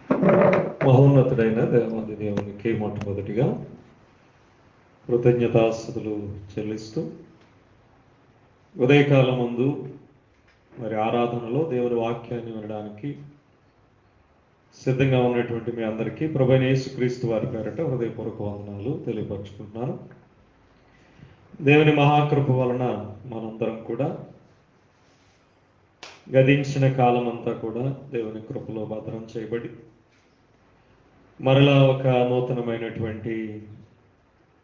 మహోన్నతుడైన దేవాది దేవునికి మొట్టమొదటిగా కృతజ్ఞతాస్తుతులు చెల్లిస్తూ ఉదయకాలం ముందు మరి ఆరాధనలో దేవుని వాక్యాన్ని వినడానికి సిద్ధంగా ఉన్నటువంటి మీ అందరికీ ప్రభువైన యేసుక్రీస్తు వారి పేరట హృదయపూర్వక వందనాలు తెలియపరుచుకుంటున్నాను. దేవుని మహాకృప వలన మనందరం కూడా గతించిన కాలం అంతా కూడా దేవుని కృపలో భద్రం చేయబడి మరలా ఒక నూతనమైనటువంటి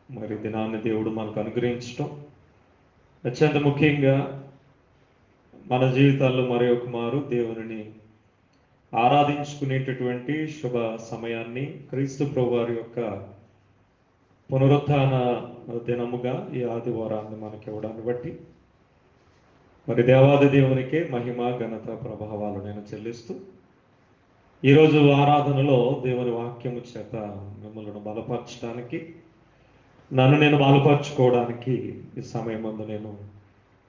మరి దినాన్ని దేవుడు మనకు అనుగ్రహించటం, అత్యంత ముఖ్యంగా మన జీవితాల్లో మరి ఒక మారు దేవుని ఆరాధించుకునేటటువంటి శుభ సమయాన్ని క్రీస్తు ప్రభువారి యొక్క పునరుత్థాన దినముగా ఈ ఆదివారాన్ని మనకి ఇవ్వడాన్ని బట్టి మరి దేవాది దేవునికే మహిమ ఘనత ప్రభావాలు నేను చెల్లిస్తూ ఈరోజు ఆరాధనలో దేవుని వాక్యము చేత మిమ్మల్ని బలపరచడానికి, నన్ను నేను బలపరచుకోవడానికి ఈ సమయం ముందు నేను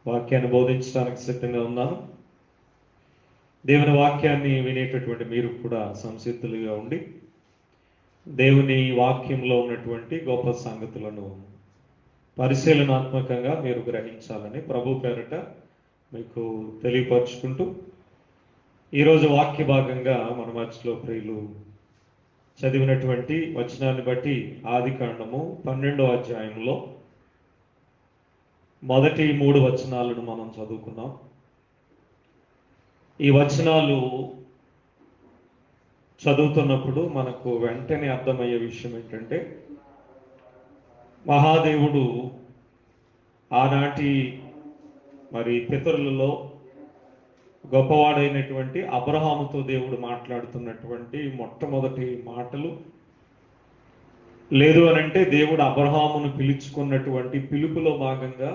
వాక్యాన్ని బోధించడానికి సిద్ధంగా ఉన్నాను. దేవుని వాక్యాన్ని వినేటటువంటి మీరు కూడా సంసిద్ధులుగా ఉండి దేవుని వాక్యంలో ఉన్నటువంటి గొప్ప సంగతులను పరిశీలనాత్మకంగా మీరు గ్రహించాలని ప్రభు పేరట మీకు తెలియపరుచుకుంటూ ఈరోజు వాక్య భాగంగా మన మధ్యలో ప్రియులు చదివినటువంటి వచనాన్ని బట్టి ఆదికాండము 12వ అధ్యాయంలో మొదటి 3 వచనాలను మనం చదువుకున్నాం. ఈ వచనాలు చదువుతున్నప్పుడు మనకు వెంటనే అర్థమయ్యే విషయం ఏంటంటే, మహాదేవుడు ఆనాటి మరి పితరులలో గొప్పవాడైనటువంటి అబ్రహాముతో దేవుడు మాట్లాడుతున్నటువంటి మొట్టమొదటి మాటలు, లేదు అనంటే దేవుడు అబ్రహామును పిలుచుకున్నటువంటి పిలుపులో భాగంగా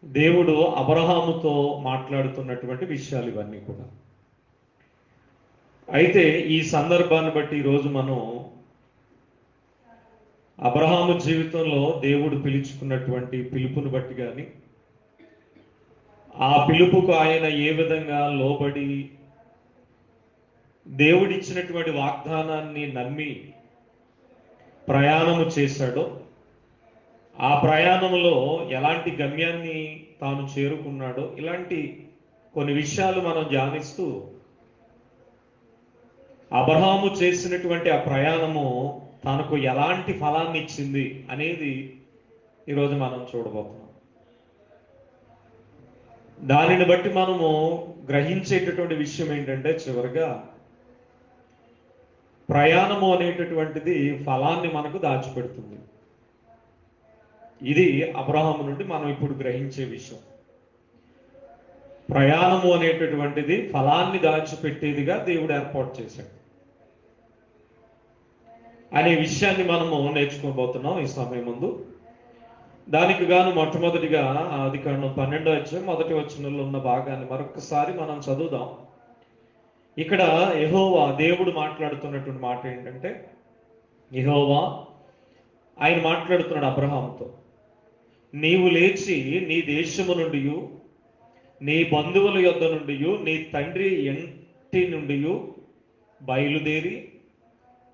దేవుడు అబ్రహాముతో మాట్లాడుతున్నటువంటి విషయాలు ఇవన్నీ కూడా. అయితే ఈ సందర్భాన్ని బట్టి ఈరోజు మనం అబ్రహాము జీవితంలో దేవుడు పిలుచుకున్నటువంటి పిలుపుని బట్టి కానీ, ఆ పిలుపుకు ఆయన ఏ విధంగా లోబడి దేవుడిచ్చినటువంటి వాగ్దానాన్ని నమ్మి ప్రయాణము చేశాడో, ఆ ప్రయాణంలో ఎలాంటి గమ్యాన్ని తాను చేరుకున్నాడో, ఇలాంటి కొన్ని విషయాలు మనం ధ్యానిస్తూ అబ్రహాము చేసినటువంటి ఆ ప్రయాణము తనకు ఎలాంటి ఫలాన్ని ఇచ్చింది అనేది ఈరోజు మనం చూడబోతున్నాం. దానిని బట్టి మనము గ్రహించేటటువంటి విషయం ఏంటంటే, చివరిగా ప్రయాణము అనేటటువంటిది ఫలాన్ని మనకు దాచిపెడుతుంది. ఇది అబ్రహాము నుండి మనం ఇప్పుడు గ్రహించే విషయం. ప్రయాణము అనేటటువంటిది ఫలాన్ని దాచిపెట్టేదిగా దేవుడు ఏర్పాటు చేశాడు అనే విషయాన్ని మనము నేర్చుకోబోతున్నాం ఈ సమయం ముందు. దానికి గాను మొట్టమొదటిగా ఆదికాండం 12వ అధ్యాయం మొదటి వచనంలో ఉన్న భాగాన్ని మరొకసారి మనం చదువుదాం. ఇక్కడ యెహోవా దేవుడు మాట్లాడుతున్నటువంటి మాట ఏంటంటే, యెహోవా ఆయన మాట్లాడుతున్నాడు అబ్రహాముతో, నీవు లేచి నీ దేశము నుండి, నీ బంధువుల యొద్ద నుండి, నీ తండ్రి ఇంటి నుండి బయలుదేరి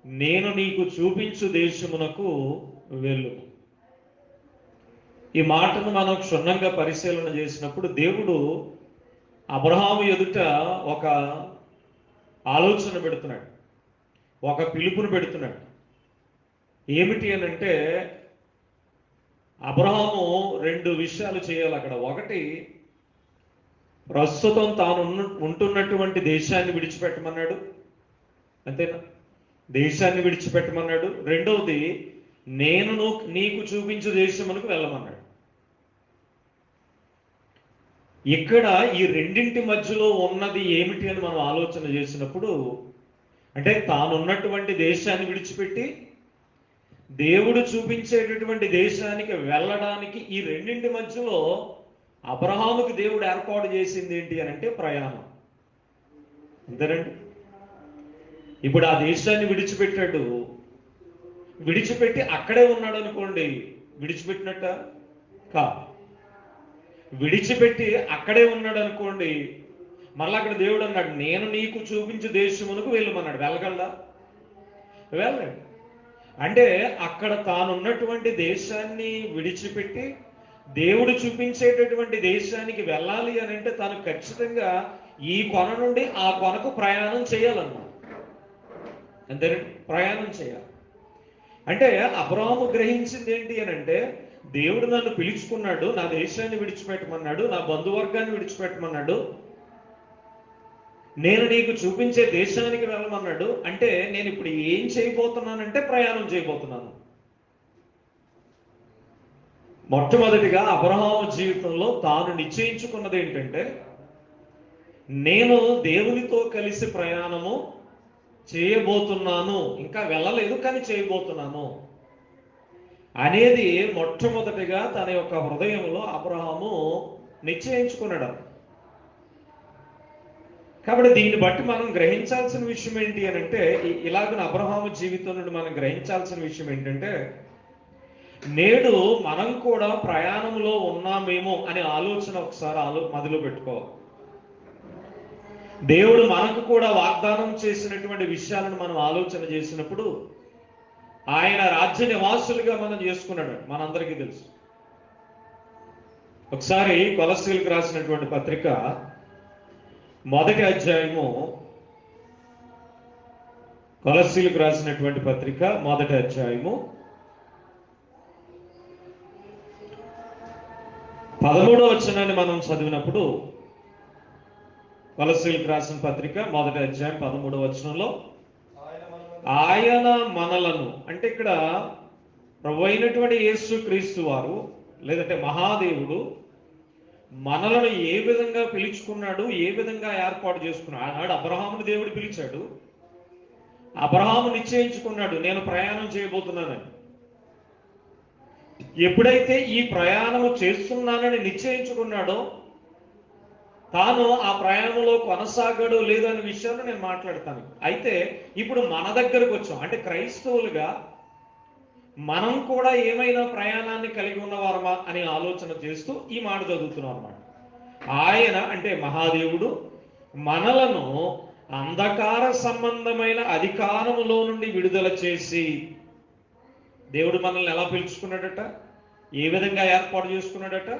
నేను నీకు చూపించు దేశమునకు వెళ్ళు. ఈ మాటను మనం క్షుణ్ణంగా పరిశీలన చేసినప్పుడు దేవుడు అబ్రహాము ఎదుట ఒక ఆలోచన పెడుతున్నాడు, ఒక పిలుపును పెడుతున్నాడు. ఏమిటి అనంటే, అబ్రహాము 2 విషయాలు చేయాలి అక్కడ. ఒకటి, ప్రస్తుతం తాను ఉంటున్నటువంటి దేశాన్ని విడిచిపెట్టమన్నాడు, అంతేనా? దేశాన్ని విడిచిపెట్టమన్నాడు. రెండవది, నేను నీకు చూపించు దేశమునకు వెళ్ళమన్నాడు. ఇక్కడ ఈ రెండింటి మధ్యలో ఉన్నది ఏమిటి అని మనం ఆలోచన చేసినప్పుడు, అంటే తానున్నటువంటి దేశాన్ని విడిచిపెట్టి దేవుడు చూపించేటటువంటి దేశానికి వెళ్ళడానికి ఈ రెండింటి మధ్యలో అబ్రహాముకి దేవుడు ఏర్పాటు చేసింది ఏంటి అని అంటే ప్రయాణం. అంతేనండి. ఇప్పుడు ఆ దేశాన్ని విడిచిపెట్టాడు, విడిచిపెట్టి అక్కడే ఉన్నాడు అనుకోండి, విడిచిపెట్టినట్ట కాదు. విడిచిపెట్టి అక్కడే ఉన్నాడు అనుకోండి, మరలా అక్కడ దేవుడు అన్నాడు, నేను నీకు చూపించే దేశమునకు వెళ్ళమన్నాడు. వెళ్ళగలడా? వెళ్ళండి. అంటే అక్కడ తానున్నటువంటి దేశాన్ని విడిచిపెట్టి దేవుడు చూపించేటటువంటి దేశానికి వెళ్ళాలి అని అంటే తాను ఖచ్చితంగా ఈ కొన నుండి ఆ కొనకు ప్రయాణం చేయాలన్నా, అంతే, ప్రయాణం చేయాలి. అంటే అబ్రాహాము గ్రహించింది ఏంటి అని అంటే, దేవుడు నన్ను పిలుచుకున్నాడు, నా దేశాన్ని విడిచిపెట్టమన్నాడు, నా బంధువర్గాన్ని విడిచిపెట్టమన్నాడు, నేను నీకు చూపించే దేశానికి వెళ్ళమన్నాడు. అంటే నేను ఇప్పుడు ఏం చేయబోతున్నానంటే ప్రయాణం చేయబోతున్నాను. మొట్టమొదటిగా అబ్రహాము జీవితంలో తాను నిశ్చయించుకున్నది ఏంటంటే, నేను దేవునితో కలిసి ప్రయాణము చేయబోతున్నాను, ఇంకా వెళ్ళలేదు కానీ చేయబోతున్నాను అనేది మొట్టమొదటిగా తన యొక్క హృదయంలో అబ్రహాము నిశ్చయించుకున్నాడు. కాబట్టి దీన్ని బట్టి మనం గ్రహించాల్సిన విషయం ఏంటి అని అంటే, ఇలాగ అబ్రహాము జీవితం నుండి మనం గ్రహించాల్సిన విషయం ఏంటంటే, నేడు మనం కూడా ప్రయాణంలో ఉన్నామేమో అనే ఆలోచన ఒకసారి మదిలో పెట్టుకోవాలి. దేవుడు మనకు కూడా వాగ్దానం చేసినటువంటి విషయాలను మనం ఆలోచన చేసినప్పుడు ఆయన రాజ్య నివాసులుగా మనం చేసుకున్నాడు, మనందరికీ తెలుసు. ఒకసారి కొలస్సీలకు రాసినటువంటి పత్రిక మొదటి అధ్యాయము, కొలస్సీలకు రాసినటువంటి పత్రిక మొదటి అధ్యాయము 13వ వచనాన్ని మనం చదివినప్పుడు, కొలస్సీలకు రాసిన పత్రిక మొదటి అధ్యాయం 13వ వచనంలో, ఆయన మనలను, అంటే ఇక్కడ ప్రభు అయినటువంటి యేసు క్రీస్తు వారు లేదంటే మహాదేవుడు మనలను ఏ విధంగా పిలుచుకున్నాడు, ఏ విధంగా ఏర్పాటు చేసుకున్నాడు. ఆనాడు అబ్రహాముని దేవుడు పిలిచాడు, అబ్రహాము నిశ్చయించుకున్నాడు నేను ప్రయాణం చేయబోతున్నానని. ఎప్పుడైతే ఈ ప్రయాణము చేస్తున్నానని నిశ్చయించుకున్నాడో తాను ఆ ప్రయాణంలో కొనసాగడు లేదనే విషయాన్ని నేను మాట్లాడతాను. అయితే ఇప్పుడు మన దగ్గరకు వచ్చాం, అంటే క్రైస్తవులుగా మనం కూడా ఏమైనా ప్రయాణాన్ని కలిగి ఉన్నవారమా అని ఆలోచన చేస్తూ ఈ మాట చదువుతున్నాం అన్నమాట. ఆయన అంటే మహాదేవుడు మనలను అంధకార సంబంధమైన అధికారములో నుండి విడుదల చేసి, దేవుడు మనల్ని ఎలా పిలుచుకున్నాడట, ఏ విధంగా ఏర్పాటు చేసుకున్నాడట,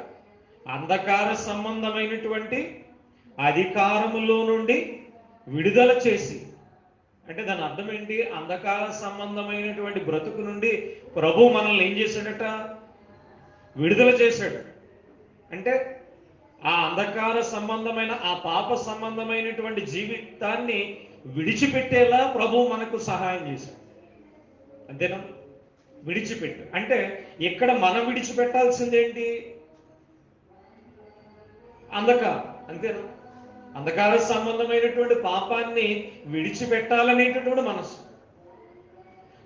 అంధకార సంబంధమైనటువంటి అధికారములో నుండి విడుదల చేసి. అంటే దాని అర్థం ఏంటి? అంధకార సంబంధమైనటువంటి బ్రతుకు నుండి ప్రభు మనల్ని ఏం చేశాడట, విడుదల చేశాడు. అంటే ఆ అంధకార సంబంధమైన ఆ పాప సంబంధమైనటువంటి జీవితాన్ని విడిచిపెట్టేలా ప్రభు మనకు సహాయం చేశాడు. అంతేనా? విడిచిపెట్టు అంటే ఇక్కడ మనం విడిచిపెట్టాల్సిందేంటి? అంధకారం. అంతేనా? అంధకార సంబంధమైనటువంటి పాపాన్ని విడిచిపెట్టాలనేటటువంటి మనసు.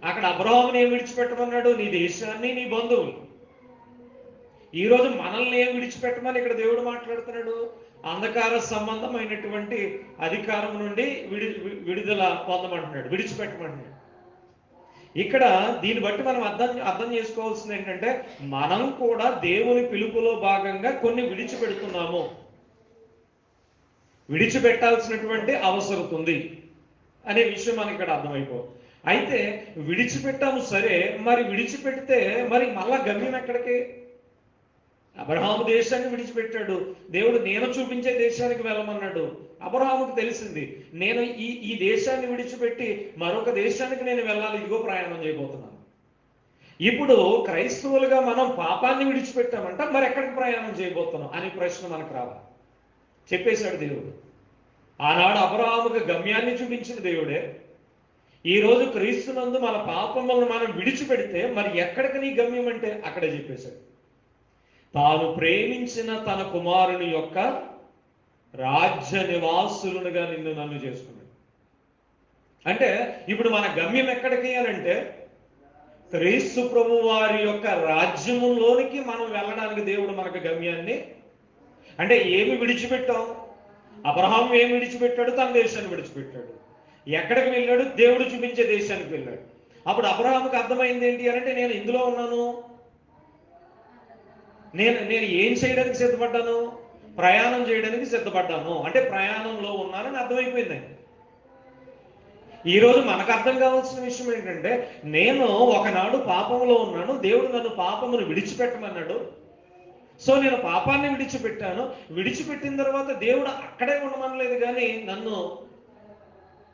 అక్కడ అబ్రహాముని ఏం విడిచిపెట్టమన్నాడు? నీ దేశాన్ని, నీ బంధువులు. ఈరోజు మనల్ని ఏం విడిచిపెట్టమని ఇక్కడ దేవుడు మాట్లాడుతున్నాడు? అంధకార సంబంధమైనటువంటి అధికారం నుండి విడుదల పొందమంటున్నాడు, విడిచిపెట్టమంటున్నాడు. ఇక్కడ దీన్ని బట్టి మనం అర్థం చేసుకోవాల్సింది ఏంటంటే, మనం కూడా దేవుని పిలుపులో భాగంగా కొన్ని విడిచిపెడుతున్నాము, విడిచిపెట్టాల్సినటువంటి అవసరం ఉంది అనే విషయం మనకి ఇక్కడ అర్థమైపో. అయితే విడిచిపెట్టాము సరే, మరి విడిచిపెడితే మరి మళ్ళా గమ్యం ఎక్కడికి? అబ్రహాము దేశాన్ని విడిచిపెట్టాడు, దేవుడు నేను చూపించే దేశానికి వెళ్ళమన్నాడు. అబ్రహాముకు తెలిసింది, నేను ఈ దేశాన్ని విడిచిపెట్టి మరొక దేశానికి నేను వెళ్ళాలి, ఇదిగో ప్రయాణం చేయబోతున్నాను. ఇప్పుడు క్రైస్తవులుగా మనం పాపాన్ని విడిచిపెట్టామంట, మరి ఎక్కడికి ప్రయాణం చేయబోతున్నాం అనే ప్రశ్న మనకు రావాలి. చెప్పేశాడు దేవుడు. ఆనాడు అబ్రహాముకు గమ్యాన్ని చూపించిన దేవుడే ఈరోజు క్రీస్తునందు మన పాపములను మనం విడిచిపెడితే మరి ఎక్కడికి నీ గమ్యం అంటే అక్కడే చెప్పేశాడు. తాను ప్రేమించిన తన కుమారుని యొక్క రాజ్య నివాసులుగా నిన్ను నన్ను చేసుకున్నాడు. అంటే ఇప్పుడు మన గమ్యం ఎక్కడికి అనంటే క్రీస్తు ప్రభు వారి యొక్క రాజ్యములోనికి మనం వెళ్ళడానికి దేవుడు మనకు గమ్యాన్ని, అంటే ఏమి విడిచిపెట్టాం? అబ్రహాము ఏమి విడిచిపెట్టాడు? తన దేశాన్ని విడిచిపెట్టాడు. ఎక్కడికి వెళ్ళాడు? దేవుడు చూపించే దేశానికి వెళ్ళాడు. అప్పుడు అబ్రహాముకు అర్థమైంది ఏంటి అంటే, నేను ఇందులో ఉన్నాను, నేను ఏం చేయడానికి సిద్ధపడ్డాను? ప్రయాణం చేయడానికి సిద్ధపడ్డాను అంటే ప్రయాణంలో ఉన్నానని అర్థమైపోయింది. ఈరోజు మనకు అర్థం కావాల్సిన విషయం ఏంటంటే, నేను ఒకనాడు పాపంలో ఉన్నాను, దేవుడు నన్ను పాపమును విడిచిపెట్టమన్నాడు. సో నేను పాపాన్ని విడిచిపెట్టాను. విడిచిపెట్టిన తర్వాత దేవుడు అక్కడే ఉండమనలేదు, కానీ నన్ను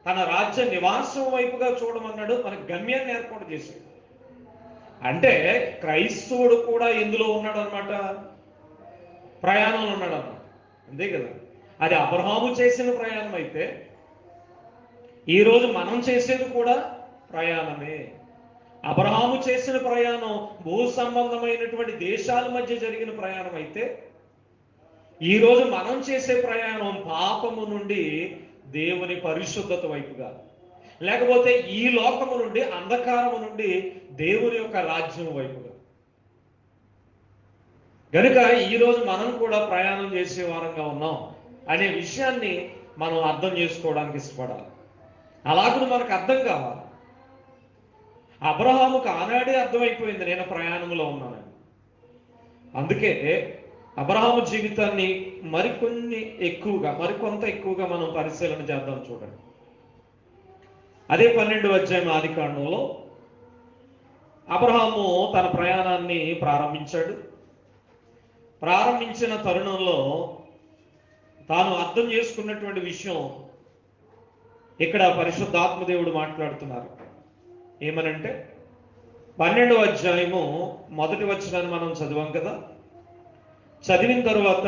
తన రాజ్య నివాసం వైపుగా చూడమన్నాడు. మనకు గమ్యాన్ని ఏర్పాటు చేశాడు. అంటే క్రైస్తవుడు కూడా ఎందులో ఉన్నాడు అనమాట? ప్రయాణంలో ఉన్నాడు అన్నమాట. అంతే కదా. అది అబ్రహాము చేసిన ప్రయాణం అయితే ఈరోజు మనం చేసేది కూడా ప్రయాణమే. అబ్రహాము చేసిన ప్రయాణం భూ సంబంధమైనటువంటి దేశాల మధ్య జరిగిన ప్రయాణం అయితే, ఈరోజు మనం చేసే ప్రయాణం పాపము నుండి దేవుని పరిశుద్ధత వైపుగా, లేకపోతే ఈ లోకము నుండి అంధకారము నుండి దేవుని యొక్క రాజ్యం వైపుగా. కనుక ఈరోజు మనం కూడా ప్రయాణం చేసే వారంగా ఉన్నాం అనే విషయాన్ని మనం అర్థం చేసుకోవడానికి ఇష్టపడాలి. అలాగే మనకు అర్థం కావాలి. అబ్రహాముకు ఆనాడే అర్థమైపోయింది నేను ప్రయాణంలో ఉన్నానని. అందుకే అబ్రహాము జీవితాన్ని మరికొంత ఎక్కువగా మనం పరిశీలన చేద్దాం. చూడండి, అదే 12వ అధ్యాయం ఆదికాండంలో అబ్రహాము తన ప్రయాణాన్ని ప్రారంభించాడు. ప్రారంభించిన తరుణంలో తాను అర్థం చేసుకున్నటువంటి విషయం ఇక్కడ పరిశుద్ధాత్మ దేవుడు మాట్లాడుతున్నారు. ఏమనంటే 12వ అధ్యాయము 1వ వచనాన్ని మనం చదివాం కదా. చదివిన తర్వాత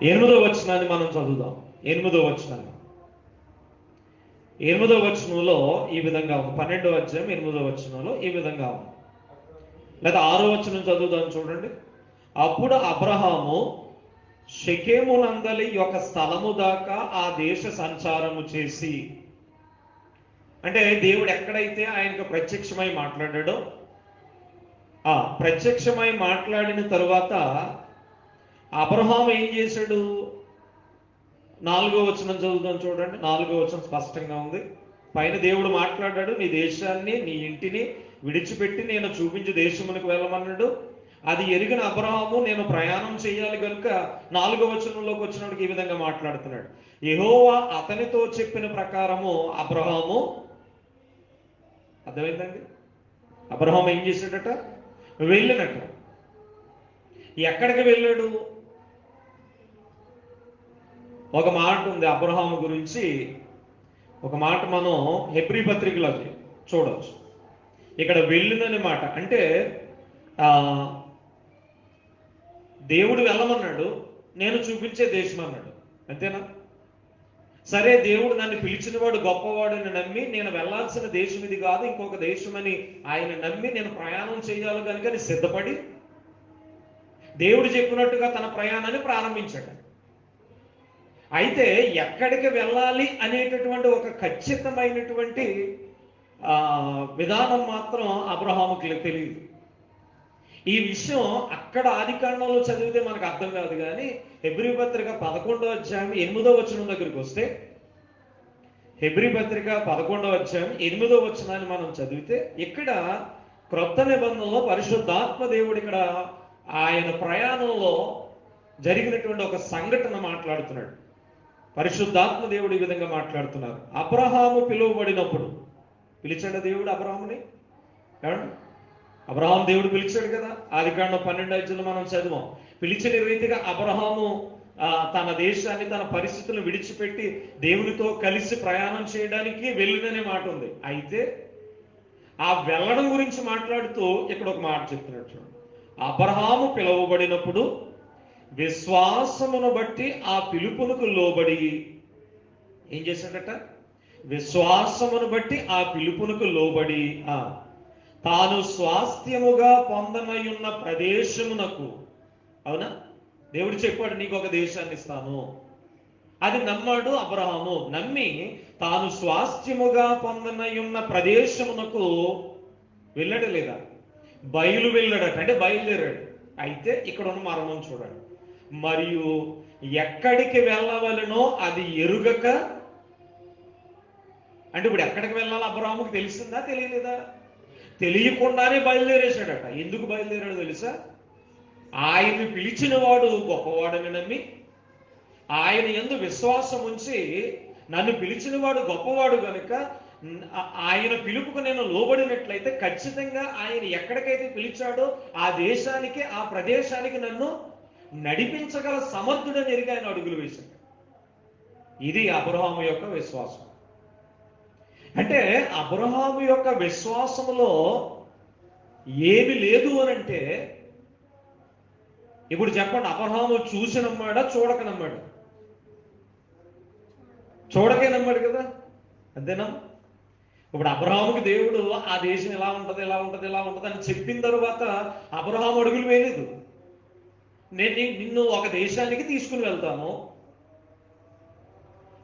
8వ వచనాన్ని మనం చదువుదాం. 8వ వచనాన్ని 8వ వచనంలో ఈ విధంగా ఉంది. 12వ అధ్యాయం 8వ వచనంలో ఈ విధంగా ఉంది. లేదా 6వ వచనం చదువుదాం. చూడండి, అప్పుడు అబ్రహాము షెకెమునందలి ఒక స్థలము దాకా ఆ దేశ సంచారము చేసి, అంటే దేవుడు ఎక్కడైతే ఆయనకు ప్రత్యక్షమై మాట్లాడాడో, ఆ ప్రత్యక్షమై మాట్లాడిన తరువాత అబ్రహాము ఏం చేశాడు? 4వ వచనం చదువుదాం. చూడండి, 4వ వచనం స్పష్టంగా ఉంది. పైన దేవుడు మాట్లాడాడు, నీ దేశాన్ని నీ ఇంటిని విడిచిపెట్టి నేను చూపించే దేశమునకు వెళ్ళమన్నాడు. అది ఎరిగిన అబ్రహాము నేను ప్రయాణం చేయాలి కనుక 4వ వచనంలోకి వచ్చినప్పుడు ఈ విధంగా మాట్లాడుతున్నాడు. యెహోవా అతనితో చెప్పిన ప్రకారము అబ్రహాము, అర్థమైందండి? అబ్రహాము ఏం చేశాడట? వెళ్ళినట్ట. ఎక్కడికి వెళ్ళాడు? ఒక మాట ఉంది అబ్రహాము గురించి. ఒక మాట మనం హెబ్రీ పత్రికలో చూడవచ్చు. ఇక్కడ వెళ్ళినని మాట అంటే దేవుడు వెళ్ళమన్నాడు, నేను చూపించే దేశం అన్నాడు. అంతేనా? సరే, దేవుడు నన్ను పిలిచినవాడు గొప్పవాడని నమ్మి నేను వెళ్లాల్సిన దేశం ఇది కాదు, ఇంకొక దేశం అని ఆయన నమ్మి నేను ప్రయాణం చేయాలి కనుక సిద్ధపడి దేవుడు చెప్పినట్టుగా తన ప్రయాణాన్ని ప్రారంభించాడు. అయితే ఎక్కడికి వెళ్ళాలి అనేటటువంటి ఒక ఖచ్చితమైనటువంటి విధానం మాత్రం అబ్రహాముకి తెలియదు. ఈ విషయం అక్కడ ఆదికాండంలో చదివితే మనకు అర్థం కాదు, కానీ హెబ్రీ పత్రిక 11వ అధ్యాయం 8వ వచనం దగ్గరికి వస్తే, హెబ్రీ పత్రిక 11వ అధ్యాయం 8వ వచనాన్ని మనం చదివితే, ఇక్కడ క్రొత్త నిబంధనలో పరిశుద్ధాత్మ దేవుడు ఇక్కడ ఆయన ప్రయాణంలో జరిగినటువంటి ఒక సంఘటన మాట్లాడుతున్నాడు. పరిశుద్ధాత్మ దేవుడు ఈ విధంగా మాట్లాడుతున్నారు. అబ్రహాము పిలువబడినప్పుడు, పిలిచాడు దేవుడు అబ్రహాముని. ఏమండి? అబ్రహాం దేవుడు పిలిచాడు కదా. ఆదికాండం 12 మనం చదివాం. పిలిచిన రీతిగా అబ్రహాము తన దేశాన్ని తన పరిస్థితులను విడిచిపెట్టి దేవునితో కలిసి ప్రయాణం చేయడానికి వెళ్ళిననే మాట ఉంది. అయితే ఆ వెళ్ళడం గురించి మాట్లాడుతూ ఇక్కడ ఒక మాట చెప్తున్నట్టు, అబ్రహాము పిలువబడినప్పుడు విశ్వాసమును బట్టి ఆ పిలుపునకు లోబడి ఏం చేశాడట? విశ్వాసమును బట్టి ఆ పిలుపునకు లోబడి తాను స్వాస్థ్యముగా పొందనయున్న ప్రదేశమునకు, అవునా, దేవుడు చెప్పాడు నీకు ఒక దేశాన్ని ఇస్తాను. అది నమ్మాడు అబ్రహాము. నమ్మి తాను స్వాస్థ్యముగా పొందనయున్న ప్రదేశమునకు వెళ్ళాడు. లేదా బయలు వెళ్ళాడట, అంటే బయలుదేరాడు. అయితే ఇక్కడ ఉన్న మరణం చూడండి. మరియు ఎక్కడికి వెళ్ళవలనో అది ఎరుగక, అంటే ఇప్పుడు ఎక్కడికి వెళ్ళాలో అబ్రహాముకు తెలిసిందా తెలియలేదా? తెలియకుండానే బయలుదేరేశాడట. ఎందుకు బయలుదేరాడు తెలుసా? ఆయన్ని పిలిచిన వాడు గొప్పవాడని నమ్మి, ఆయన యందు విశ్వాసం ఉంచి, నన్ను పిలిచిన వాడు గొప్పవాడు కనుక ఆయన పిలుపుకు నేను లోబడినట్లయితే ఖచ్చితంగా ఆయన ఎక్కడికైతే పిలిచాడో ఆ దేశానికి, ఆ ప్రదేశానికి నన్ను నడిపించగల సమర్థుడని ఎరిగి ఆయన అడుగులు వేశాడు. ఇది అబ్రహాము యొక్క విశ్వాసం. అంటే అబ్రహాము యొక్క విశ్వాసములో ఏమి లేదు అనంటే, ఇప్పుడు చెప్పండి, అబ్రహాము చూసి నమ్మాడా, చూడక నమ్మాడా? చూడకే నమ్మాడు కదా, అంతేనా? ఇప్పుడు అబ్రహాముకి దేవుడు ఆ దేశం ఎలా ఉంటది, ఎలా ఉంటది, ఎలా ఉంటది అని చెప్పిన తర్వాత అబ్రహాము అడుగులు వేయలేదు. నేను నిన్ను ఒక దేశానికి తీసుకుని వెళ్తాను,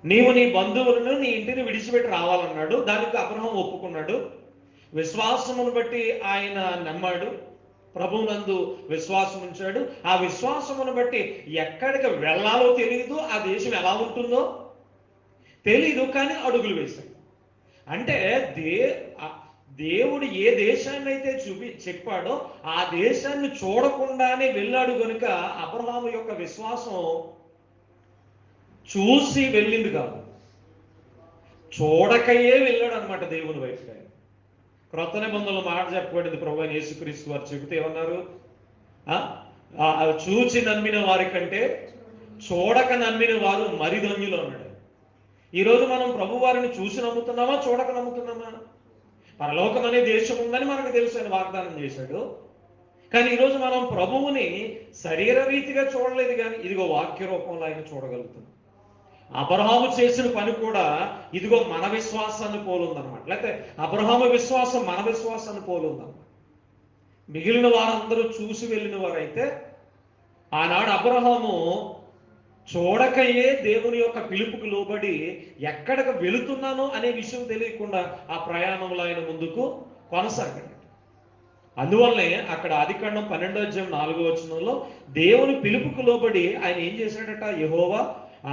నీవు నీ బంధువులను నీ ఇంటిని విడిచిపెట్టి రావాలన్నాడు. దానికి అబ్రహాం ఒప్పుకున్నాడు. విశ్వాసమును బట్టి ఆయన నమ్మాడు, ప్రభువునందు విశ్వాసం ఉంచాడు. ఆ విశ్వాసమును బట్టి ఎక్కడికి వెళ్ళాలో తెలియదు, ఆ దేశం ఎలా ఉంటుందో తెలీదు, కానీ అడుగులు వేశాడు. అంటే దేవుడు ఏ దేశాన్ని అయితే చెప్పాడో ఆ దేశాన్ని చూడకుండానే వెళ్ళాడు కనుక అబ్రహాము యొక్క విశ్వాసం చూసి వెళ్ళింది కాదు, చూడకయే వెళ్ళాడు అనమాట దేవుని వైపు. క్రొత్త నిబంధనలో మాట చెప్పబడింది, ప్రభువైన యేసుక్రీస్తు వారు చెబితే ఏమన్నారు? చూచి నమ్మిన వారి కంటే చూడక నమ్మిన వారు మరి ధన్యులు అన్నాడు. ఈరోజు మనం ప్రభు వారిని చూసి నమ్ముతున్నామా, చూడక నమ్ముతున్నామా? పరలోకం అనే దేశం ఉందని మనకు తెలుసు, అని వాగ్దానం చేశాడు. కానీ ఈరోజు మనం ప్రభువుని శరీర రీతిగా చూడలేదు, కానీ ఇదిగో వాక్య రూపంలో ఆయన చూడగలుగుతున్నాం. అబ్రహాము చేసిన పని కూడా ఇదిగో మన విశ్వాసాన్ని పోలుందన్నమాట. లేకపోతే అబ్రహాము విశ్వాసం మన విశ్వాసాన్ని పోలుందన్నమాట. మిగిలిన వారందరూ చూసి వెళ్ళిన వారైతే, ఆనాడు అబ్రహాము చూడకయే దేవుని యొక్క పిలుపుకు లోబడి ఎక్కడికి వెళుతున్నానో అనే విషయం తెలియకుండా ఆ ప్రయాణంలో ఆయన ముందుకు కొనసాగాడు. అందువల్లనే అక్కడ ఆదికాండం 12:4 దేవుని పిలుపుకు లోబడి ఆయన ఏం చేశాడట? యెహోవా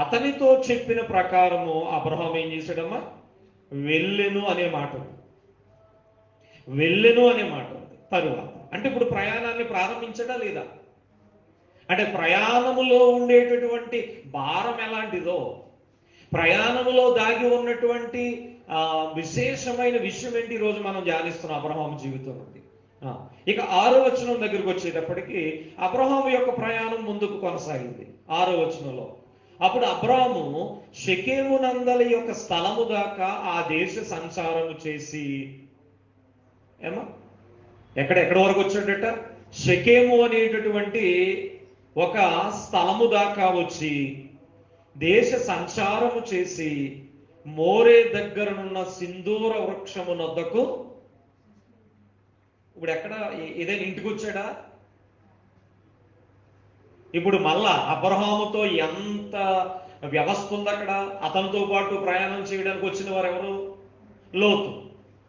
అతనితో చెప్పిన ప్రకారము అబ్రహాం ఏం చేశాడమ్మా? వెళ్ళెను అనే మాట ఉంది. వెళ్ళెను అనే మాట ఉంది. తరువాత అంటే ఇప్పుడు ప్రయాణాన్ని ప్రారంభించడా లేదా? అంటే ప్రయాణములో ఉండేటటువంటి భారం ఎలాంటిదో, ప్రయాణములో దాగి ఉన్నటువంటి విశేషమైన విషయం ఏంటి ఈరోజు మనం ధ్యానిస్తున్నాం అబ్రహాము జీవితం నుండి. ఇక 6వ వచనం దగ్గరికి వచ్చేటప్పటికి అబ్రహాము యొక్క ప్రయాణం ముందుకు కొనసాగింది. 6వ వచనంలో, అప్పుడు అబ్రాము షెకెము నందలి యొక్క స్థలము దాకా ఆ దేశ సంచారము చేసి, ఎక్కడి వరకు వచ్చాడట? షెకెము అనేటటువంటి ఒక స్థలము దాకా వచ్చి దేశ సంచారము చేసి మోరే దగ్గరనున్న సింధూర వృక్షము నొద్దకు. ఇప్పుడు ఎక్కడ, ఏదైనా ఇంటికి వచ్చాడా? ఇప్పుడు మళ్ళా అబ్రహాముతో ఎంత వ్యవస్థ ఉంది అక్కడ. అతనితో పాటు ప్రయాణం చేయడానికి వచ్చిన వారు ఎవరు? లోతు.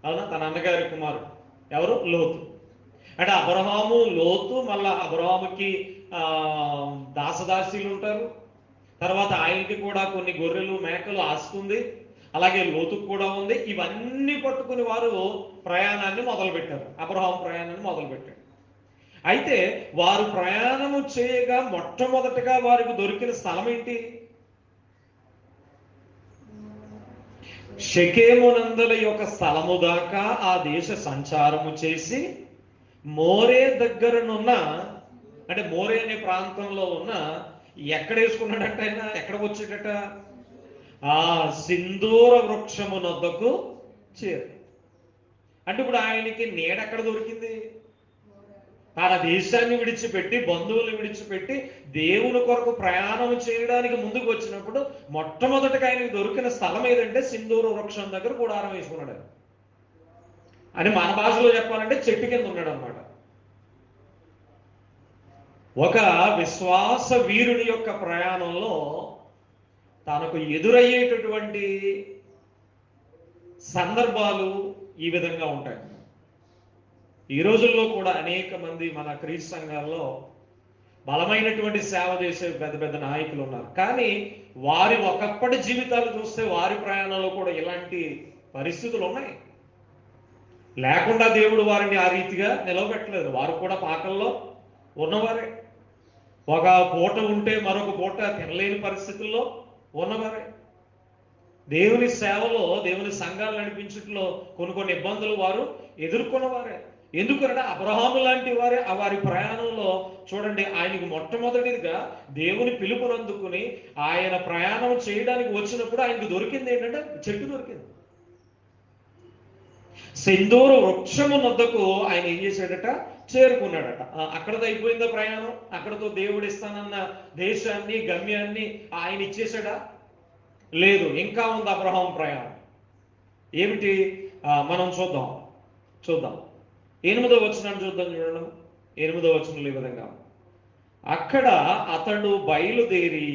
అవునా? తన అన్నగారి కుమారుడు ఎవరు? లోతు. అంటే అబ్రహాము, లోతు, మళ్ళా అబ్రహాముకి దాసదాసీలు ఉంటారు. తర్వాత ఆయనకి కూడా కొన్ని గొర్రెలు మేకలు ఆస్తుంది, అలాగే లోతుకు కూడా ఉంది. ఇవన్నీ పట్టుకుని వారు ప్రయాణాన్ని మొదలుపెట్టారు. అబ్రహాము ప్రయాణాన్ని మొదలుపెట్టాడు. అయితే వారు ప్రయాణము చేయగా మొట్టమొదటిగా వారికి దొరికిన స్థలం ఏంటి? షెకెమునందల యొక్క స్థలము దాకా ఆ దేశ సంచారము చేసి మోరే దగ్గరనున్న, అంటే మోరే అనే ప్రాంతంలో ఉన్న, ఎక్కడ వేసుకున్నాడట ఆయన? ఎక్కడికి వచ్చేటట? ఆ సింధూర వృక్షము నొద్దకు చేరు. అంటే ఇప్పుడు ఆయనకి నీడ ఎక్కడ దొరికింది? తన దేశాన్ని విడిచిపెట్టి, బంధువులు విడిచిపెట్టి దేవుని కొరకు ప్రయాణం చేయడానికి ముందుకు వచ్చినప్పుడు మొట్టమొదటిగా ఆయనకు దొరికిన స్థలం ఏదంటే సింధూర వృక్షం దగ్గర గుడారం వేసుకున్నాడు. అని మన భాషలో చెప్పాలంటే చెట్టు కింద ఉన్నాడు అన్నమాట. ఒక విశ్వాస వీరుని యొక్క ప్రయాణంలో తనకు ఎదురయ్యేటటువంటి సందర్భాలు ఈ విధంగా ఉంటాయి. ఈ రోజుల్లో కూడా అనేక మంది మన క్రీస్తు సంఘాల్లో బలమైనటువంటి సేవ చేసే పెద్ద పెద్ద నాయకులు ఉన్నారు. కానీ వారి ఒకప్పటి జీవితాలు చూస్తే వారి ప్రయాణంలో కూడా ఇలాంటి పరిస్థితులు ఉన్నాయి. లేకుండా దేవుడు వారిని ఆ రీతిగా నిలవబెట్టలేదు. వారు కూడా పాకల్లో ఉన్నవారే. ఒక పూట ఉంటే మరొక పూట తినలేని పరిస్థితుల్లో ఉన్నవారే. దేవుని సేవలో, దేవుని సంఘాలు నడిపించట్లో కొన్ని ఇబ్బందులు వారు ఎదుర్కొన్నవారే. ఎందుకంటే అబ్రహాము లాంటి వారే వారి ప్రయాణంలో చూడండి, ఆయనకు మొట్టమొదటిగా దేవుని పిలుపునందుకుని ఆయన ప్రయాణం చేయడానికి వచ్చినప్పుడు ఆయనకు దొరికింది ఏంటంటే చెట్టు దొరికింది. సింధూర వృక్షము నొద్దకు ఆయన ఏం చేశాడట, చేరుకున్నాడట. అక్కడతో అయిపోయిందా ప్రయాణం? అక్కడతో దేవుడు ఇస్తానన్న దేశాన్ని, గమ్యాన్ని ఆయన ఇచ్చేశాడా? లేదు, ఇంకా ఉంది అబ్రహాం ప్రయాణం. ఏమిటి? మనం చూద్దాం 8వ వచనాన్ని చూద్దాం. చూడండి, 8వ వచనంలో ఈ విధంగా, అక్కడ అతడు బయలుదేరి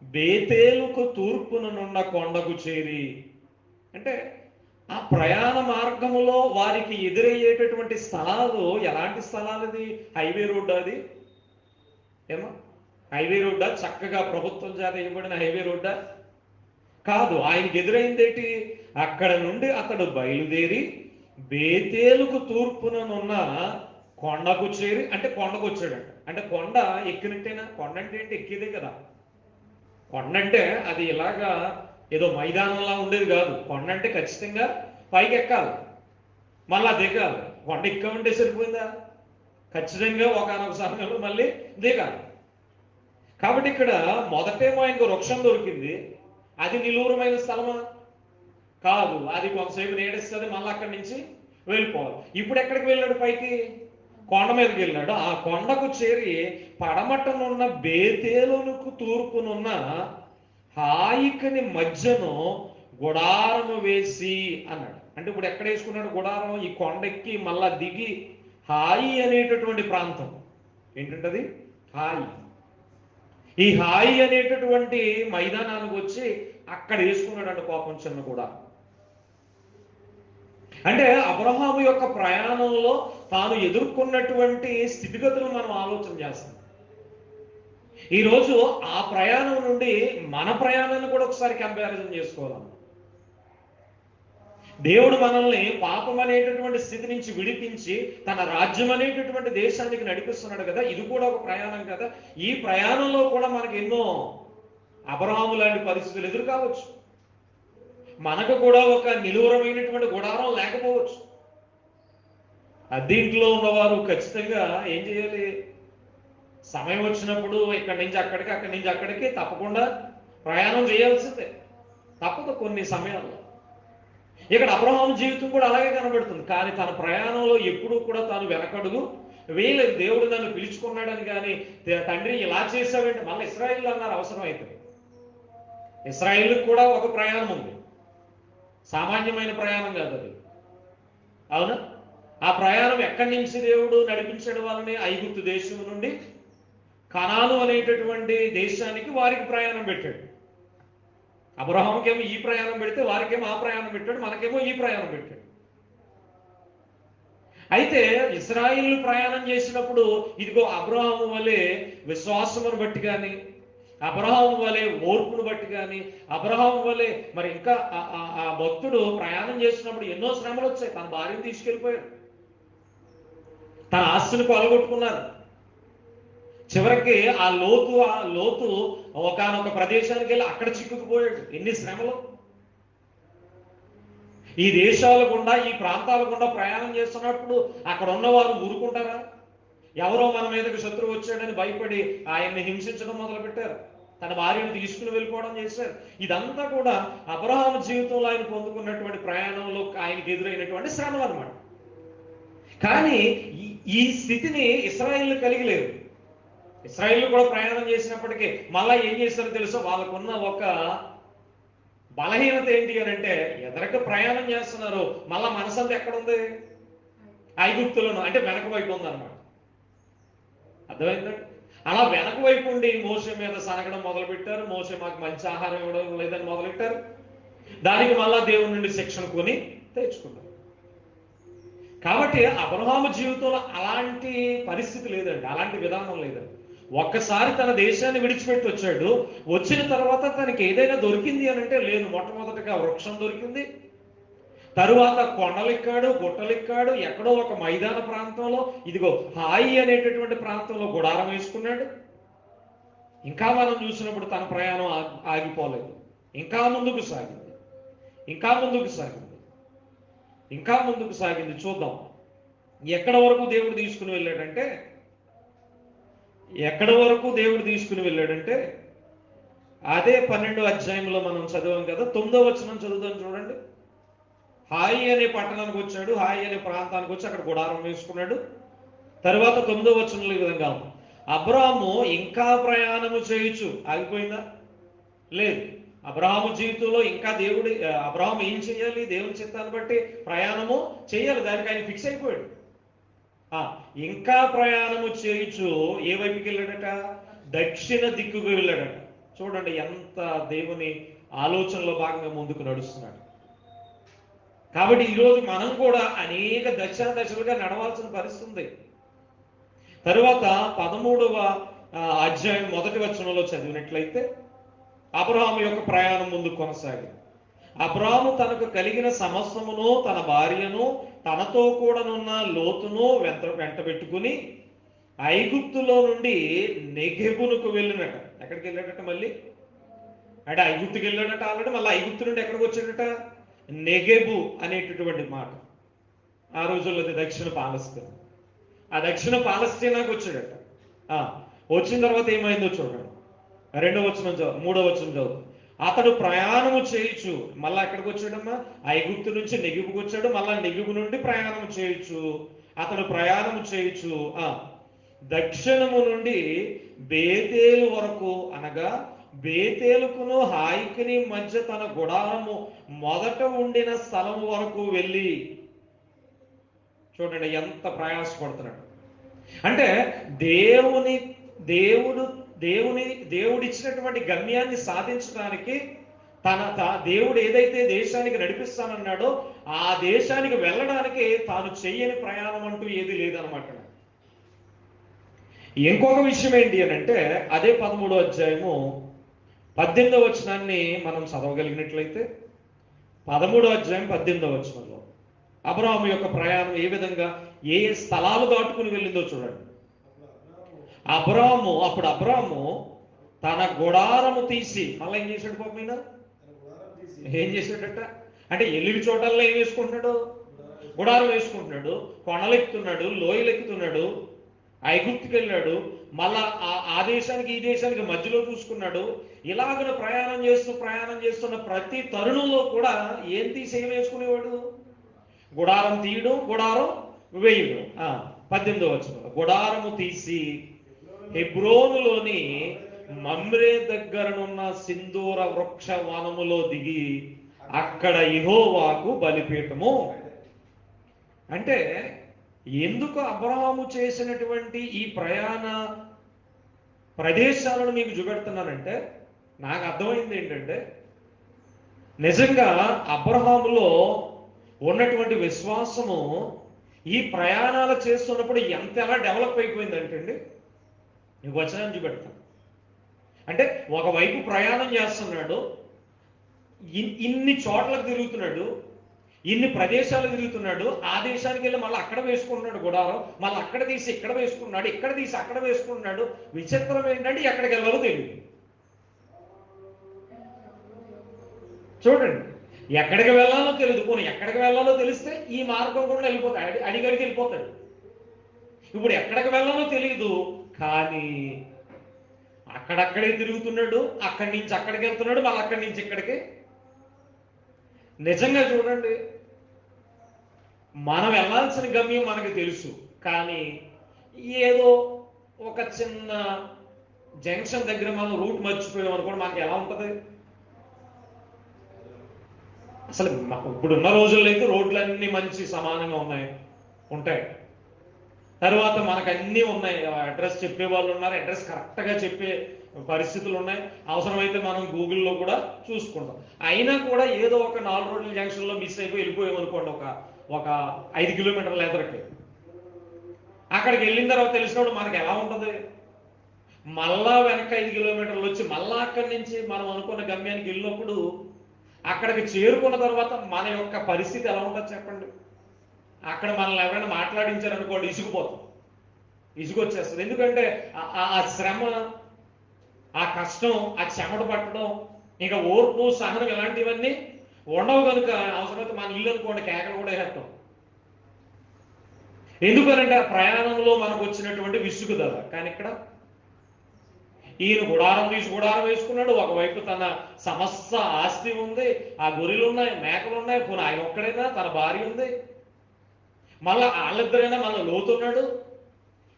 బేతేలుకు తూర్పునున్న కొండకు చేరి. అంటే ఆ ప్రయాణ మార్గములో వారికి ఎదురయ్యేటటువంటి స్థలాలు ఎలాంటి స్థలాలు? అది హైవే రోడ్, అది ఏమో హైవే రోడ్డా? చక్కగా ప్రభుత్వం చేత ఇవ్వబడిన హైవే రోడ్డా? కాదు. ఆయనకి ఎదురైందేటి? అక్కడ నుండి అతడు బయలుదేరి బేతేలుకు తూర్పుననున్న కొండకు చేరి. అంటే కొండకు వచ్చాడంట. అంటే కొండ ఎక్కినట్టేనా? కొండ అంటే ఏంటి? ఎక్కేదే కదా. కొండ అంటే అది ఇలాగా ఏదో మైదానంలా ఉండేది కాదు. కొండ అంటే ఖచ్చితంగా పైకి ఎక్కాలి, మళ్ళా దిగాలి. కొండ ఎక్కమంటే సరిపోయిందా? ఖచ్చితంగా ఒకనొక సమయంలో మళ్ళీ దిగాలి. కాబట్టి ఇక్కడ మొదటేమో ఆయనకు వృక్షం దొరికింది. అది నిలువురమైన స్థలమా? కాదు. అది కొంతసేపు నీడేస్తుంది, మళ్ళీ అక్కడి నుంచి వెళ్ళిపోవాలి. ఇప్పుడు ఎక్కడికి వెళ్ళాడు? పైకి కొండ మీదకి వెళ్ళాడు. ఆ కొండకు చేరి పడమటనున్న బేతేలుకు తూర్పునున్న హాయికని మధ్యను గుడారము వేసి అన్నాడు. అంటే ఇప్పుడు ఎక్కడ వేసుకున్నాడు గుడారం? ఈ కొండెక్కి మళ్ళా దిగి హాయి అనేటటువంటి ప్రాంతం ఏంటంటది? హాయి. ఈ హాయి అనేటటువంటి మైదానానికి వచ్చి అక్కడ వేసుకున్నాడు పాపం చిన్న గుడారం. అంటే అబ్రహాము యొక్క ప్రయాణంలో తాను ఎదుర్కొన్నటువంటి స్థితిగతులు మనం ఆలోచన చేస్తాం. ఈరోజు ఆ ప్రయాణం నుండి మన ప్రయాణాన్ని కూడా ఒకసారి కంపారిజన్ చేసుకోవాలి. దేవుడు మనల్ని పాపం అనేటటువంటి స్థితి నుంచి విడిపించి తన రాజ్యం అనేటటువంటి దేశానికి నడిపిస్తున్నాడు కదా. ఇది కూడా ఒక ప్రయాణం కదా. ఈ ప్రయాణంలో కూడా మనకి ఎన్నో అబ్రహాము లాంటి పరిస్థితులు ఎదురు కావచ్చు. మనకు కూడా ఒక నిలువరమైనటువంటి గుడారం లేకపోవచ్చు. అద్దీంట్లో ఉన్నవారు ఖచ్చితంగా ఏం చేయాలి? సమయం వచ్చినప్పుడు ఇక్కడి నుంచి అక్కడికి, అక్కడి నుంచి అక్కడికి తప్పకుండా ప్రయాణం చేయాల్సిందే, తప్పదు కొన్ని సమయాల్లో. ఇక్కడ అబ్రహాము జీవితం కూడా అలాగే కనబడుతుంది. కానీ తన ప్రయాణంలో ఎప్పుడూ కూడా తాను వెనకడుగు వేయలేదు. దేవుడు నన్ను పిలుచుకున్నాడని కానీ, తండ్రి ఇలా చేశావంటే మళ్ళీ ఇశ్రాయేలు అన్నారు అవసరం అయితే. ఇశ్రాయేలుకి కూడా ఒక ప్రయాణం ఉంది, సామాన్యమైన ప్రయాణం కాదు అది. అవునా? ఆ ప్రయాణం ఎక్కడి నుంచి దేవుడు నడిపించడం వల్లనే ఐగుప్తు దేశం నుండి కనాను అనేటటువంటి దేశానికి వారికి ప్రయాణం పెట్టాడు. అబ్రహాముకేమో ఈ ప్రయాణం పెడితే వారికేమో ఆ ప్రయాణం పెట్టాడు, మనకేమో ఈ ప్రయాణం పెట్టాడు. అయితే ఇశ్రాయేలు ప్రయాణం చేసినప్పుడు ఇదిగో అబ్రహాము వలె విశ్వాసమును బట్టి కానీ, అబ్రహాము వలె ఓర్పును బట్టి కానీ, అబ్రహాము వలె మరి ఇంకా ఆ భక్తుడు ప్రయాణం చేసినప్పుడు ఎన్నో శ్రమలు వచ్చాయి. తన భార్యను తీసుకెళ్ళిపోయాడు, తన ఆస్తిని కొలగొట్టుకున్నారు. చివరికి ఆ లోతు ఒకనొక ప్రదేశానికి వెళ్ళి అక్కడ చిక్కుకుపోయాడు. ఎన్ని శ్రమలు! ఈ దేశాల గుండా, ఈ ప్రాంతాల గుండా ప్రయాణం చేస్తున్నప్పుడు అక్కడ ఉన్నవారు ఊరుకుంటారా? ఎవరో మన మీదకి శత్రువు వచ్చాడని భయపడి ఆయన్ని హింసించడం మొదలుపెట్టారు, తన భార్యను తీసుకుని వెళ్ళిపోవడం చేశారు. ఇదంతా కూడా అబ్రహాము జీవితంలో ఆయన పొందుకున్నటువంటి ప్రయాణంలో ఆయనకి ఎదురైనటువంటి శ్రమలు అన్నమాట. కానీ ఈ స్థితిని ఇశ్రాయేలు కలిగి లేదు. ఇశ్రాయేలు కూడా ప్రయాణం చేసినప్పటికీ మళ్ళా ఏం చేస్తారో తెలుసో, వాళ్ళకున్న ఒక బలహీనత ఏంటి అని అంటే, ఎదరక ప్రయాణం చేస్తున్నారు, మళ్ళా మనసంతా ఎక్కడుంది? ఐగుప్తులను, అంటే వెనక వైపు ఉందన్నమాట. అర్థమైందండి? అలా వెనక వైపు ఉండి మోషే మీద సనగడం మొదలుపెట్టారు. మోషే మాకు మంచి ఆహారం ఇవ్వడం లేదని మొదలెట్టారు. దానికి మళ్ళా దేవుడి నుండి శిక్షణ కొని తెచ్చుకున్నారు. కాబట్టి అబ్రహాము జీవితంలో అలాంటి పరిస్థితి లేదండి, అలాంటి విధానం లేదండి. ఒక్కసారి తన దేశాన్ని విడిచిపెట్టి వచ్చాడు. వచ్చిన తర్వాత తనకి ఏదైనా దొరికింది అని అంటే లేదు. మొట్టమొదటిగా వృక్షం దొరికింది, తరువాత కొండలెక్కాడు, గుట్టలెక్కాడు, ఎక్కడో ఒక మైదాన ప్రాంతంలో, ఇదిగో హాయి అనేటటువంటి ప్రాంతంలో గుడారం వేసుకున్నాడు. ఇంకా మనం చూసినప్పుడు తన ప్రయాణం ఆగిపోలేదు. ఇంకా ముందుకు సాగింది, ఇంకా ముందుకు సాగింది, ఇంకా ముందుకు సాగింది. చూద్దాం ఎక్కడ వరకు దేవుడు తీసుకుని వెళ్ళాడంటే, ఎక్కడ వరకు దేవుడు తీసుకుని వెళ్ళాడంటే అదే 12వ అధ్యాయంలో మనం చదివాం కదా. 9వ వచనం చదువుదాం చూడండి. హాయి అనే పట్టణానికి వచ్చాడు, హాయి అనే ప్రాంతానికి వచ్చి అక్కడ గుడారం వేసుకున్నాడు. తరువాత 9వ వచనంలో ఈ విధంగా, అబ్రాహాము ఇంకా ప్రయాణము చేయొచ్చు. ఆగిపోయిందా? లేదు. అబ్రాహాము జీవితంలో ఇంకా అబ్రాహాము ఏం చేయాలి? దేవుని చిత్తాన్ని బట్టి ప్రయాణము చేయాలి. దానికి ఆయన ఫిక్స్ అయిపోయాడు. ఇంకా ప్రయాణము చేయొచ్చు. ఏ వైపుకి వెళ్ళాడట? దక్షిణ దిక్కుకు వెళ్ళాడట. చూడండి ఎంత దేవుని ఆలోచనలో భాగంగా ముందుకు నడుస్తున్నాడు. కాబట్టి ఈరోజు మనం కూడా అనేక దశలుగా నడవాల్సిన పరిస్థితి. తరువాత 13వ అధ్యాయం 1వ వచనంలో చదివినట్లయితే అబ్రాహాము యొక్క ప్రయాణం ముందు కొనసాగింది. అబ్రాహాము తనకు కలిగిన సమస్తమును, తన భార్యను, తనతో కూడానున్న లోతును వెంట పెట్టుకుని ఐగుప్తులో నుండి నెగెబునకు వెళ్ళినట. ఎక్కడికి వెళ్ళాడట? మళ్ళీ అంటే ఐగుప్తుకి వెళ్ళాడట ఆల్రెడీ. మళ్ళీ ఐగుప్తు నుండి ఎక్కడికి వచ్చాడట? నెగెబు అనేటటువంటి మాట. ఆ రోజుల్లో అది దక్షిణ పాలస్తీనా. ఆ దక్షిణ పాలస్తీనాకు వచ్చాడట. వచ్చిన తర్వాత ఏమైందో చూడండి. 2వ వచనం చదువు, 3వ వచనం చదువు. అతడు ప్రయాణము చేయొచ్చు. మళ్ళా ఎక్కడికి వచ్చాడమ్మా? ఐగుప్తు నుంచి నెగిబుకు వచ్చాడు. మళ్ళా నెగిబు నుండి ప్రయాణం చేయొచ్చు. అతడు ప్రయాణం చేయొచ్చు. దక్షిణము నుండి బేతేలు వరకు, అనగా బేతేలుకును హాయికిని మధ్య తన గుడారము మొదట ఉండిన స్థలము వరకు వెళ్ళి, చూడండి ఎంత ప్రయాసపడుతున్నాడు. అంటే దేవుడిచ్చినటువంటి గమ్యాన్ని సాధించడానికి దేవుడు ఏదైతే దేశానికి నడిపిస్తానన్నాడో ఆ దేశానికి వెళ్ళడానికి తాను చెయ్యని ప్రయాణం అంటూ ఏది లేదనమాట. ఇంకొక విషయం ఏంటి అని అంటే అదే 13వ అధ్యాయము 18వ వచనాన్ని మనం చదవగలిగినట్లయితే 13వ అధ్యాయం 18వ వచనంలో అబ్రాహాము యొక్క ప్రయాణం ఏ విధంగా ఏ స్థలాలు దాటుకుని వెళ్ళిందో చూడండి. అప్పుడు అబ్రాహాము తన గుడారము తీసి, మళ్ళీ ఏం చేశాడు? పాపం ఏం చేశాడట అంటే ఎల్లిడి చోటల్లో ఏం వేసుకుంటున్నాడు? గుడారం వేసుకుంటున్నాడు. కొండలెక్కుతున్నాడు, లోయలెక్కుతున్నాడు, ఐగుప్తుకి వెళ్ళాడు, మళ్ళా ఆ దేశానికి ఈ దేశానికి మధ్యలో చూసుకున్నాడు. ఇలాగ ప్రయాణం చేస్తున్న ప్రతి తరుణంలో కూడా ఏం తీసి ఏం వేసుకునేవాడు? గుడారం తీయడం, గుడారం వేయడం. 18వ వచనం, గుడారము తీసి హెబ్రోనులోని మమ్రే దగ్గరనున్న సింధూర వృక్ష వనములో దిగి అక్కడ యెహోవాకు బలిపీఠము. అంటే ఎందుకు అబ్రాహాము చేసినటువంటి ఈ ప్రయాణ ప్రదేశాలను మీకు చూపెడుతున్నానంటే నాకు అర్థమైంది ఏంటంటే నిజంగా అబ్రాహాములో ఉన్నటువంటి విశ్వాసము ఈ ప్రయాణాలు చేస్తున్నప్పుడు ఎలా డెవలప్ అయిపోయిందంటే నీకు వచనాన్ని చూపెడతాను. అంటే ఒకవైపు ప్రయాణం చేస్తున్నాడు, ఇన్ని చోట్లకు తిరుగుతున్నాడు, ఇన్ని ప్రదేశాలు తిరుగుతున్నాడు. ఆ దేశానికి వెళ్ళి మళ్ళీ అక్కడ వేసుకుంటున్నాడు గుడారం, మళ్ళీ అక్కడ తీసి ఇక్కడ వేసుకున్నాడు, ఇక్కడ తీసి అక్కడ వేసుకుంటున్నాడు. విచిత్రం ఏంటంటే ఎక్కడికి వెళ్ళాలో తెలియదు. చూడండి, ఎక్కడికి వెళ్ళాలో తెలియదు. పోనీ ఎక్కడికి వెళ్ళాలో తెలిస్తే ఈ మార్గం కూడా వెళ్ళిపోతాడు, అడిగడికి వెళ్ళిపోతాడు. ఇప్పుడు ఎక్కడికి వెళ్ళాలో తెలియదు, కానీ అక్కడక్కడే తిరుగుతున్నాడు. అక్కడి నుంచి అక్కడికి వెళ్తున్నాడు, మళ్ళీ అక్కడి నుంచి ఇక్కడికి. నిజంగా చూడండి, మనం వెళ్ళాల్సిన గమ్యం మనకు తెలుసు, కానీ ఏదో ఒక చిన్న జంక్షన్ దగ్గర మనం రూట్ మర్చిపోయాం అనుకోండి, మనకి ఎలా ఉంటుంది? అసలు ఇప్పుడున్న రోజుల్లో అయితే రోడ్లన్నీ మంచి సమానంగా ఉంటాయి. తర్వాత మనకు అన్నీ ఉన్నాయి, అడ్రస్ చెప్పే వాళ్ళు ఉన్నారు, అడ్రస్ కరెక్ట్గా చెప్పే పరిస్థితులు ఉన్నాయి. అవసరమైతే మనం గూగుల్లో కూడా చూసుకుంటాం. అయినా కూడా ఏదో ఒక 4 రోడ్ల జంక్షన్లో మిస్ అయిపోయి వెళ్ళిపోయాం అనుకోండి, ఒక 5 కిలోమీటర్ల ఎదురుకి. అక్కడికి వెళ్ళిన తర్వాత తెలిసినప్పుడు మనకి ఎలా ఉంటుంది? మళ్ళా వెనక 5 కిలోమీటర్లు వచ్చి మళ్ళా అక్కడి నుంచి మనం అనుకున్న గమ్యానికి వెళ్ళినప్పుడు అక్కడికి చేరుకున్న తర్వాత మన యొక్క పరిస్థితి ఎలా ఉంటుంది చెప్పండి? అక్కడ మనల్ని ఎవరైనా మాట్లాడించారనుకోండి, ఇసుకుపోతాం, ఇసుకొచ్చేస్తుంది. ఎందుకంటే ఆ శ్రమ, ఆ కష్టం, ఆ చెమట పట్టడం, ఇంకా ఓర్పు సహనం ఇలాంటివన్నీ ఉండవు కనుక అవసరమైతే మన ఇల్లు అనుకోండి కేకలు కూడా వేస్తాం. ఎందుకనంటే ఆ ప్రయాణంలో మనకు వచ్చినటువంటి విసుగుదల. కానీ ఇక్కడ ఈయన గుడారం వేసుకున్నాడు. ఒకవైపు తన సమస్త ఆస్తి ఉంది, ఆ గొర్రెలు ఉన్నాయి, మేకలు ఉన్నాయి, పోనీ ఆయన ఒక్కడైనా, తన భార్య ఉంది, మళ్ళా వాళ్ళిద్దరైనా మళ్ళీ లోతున్నాడు.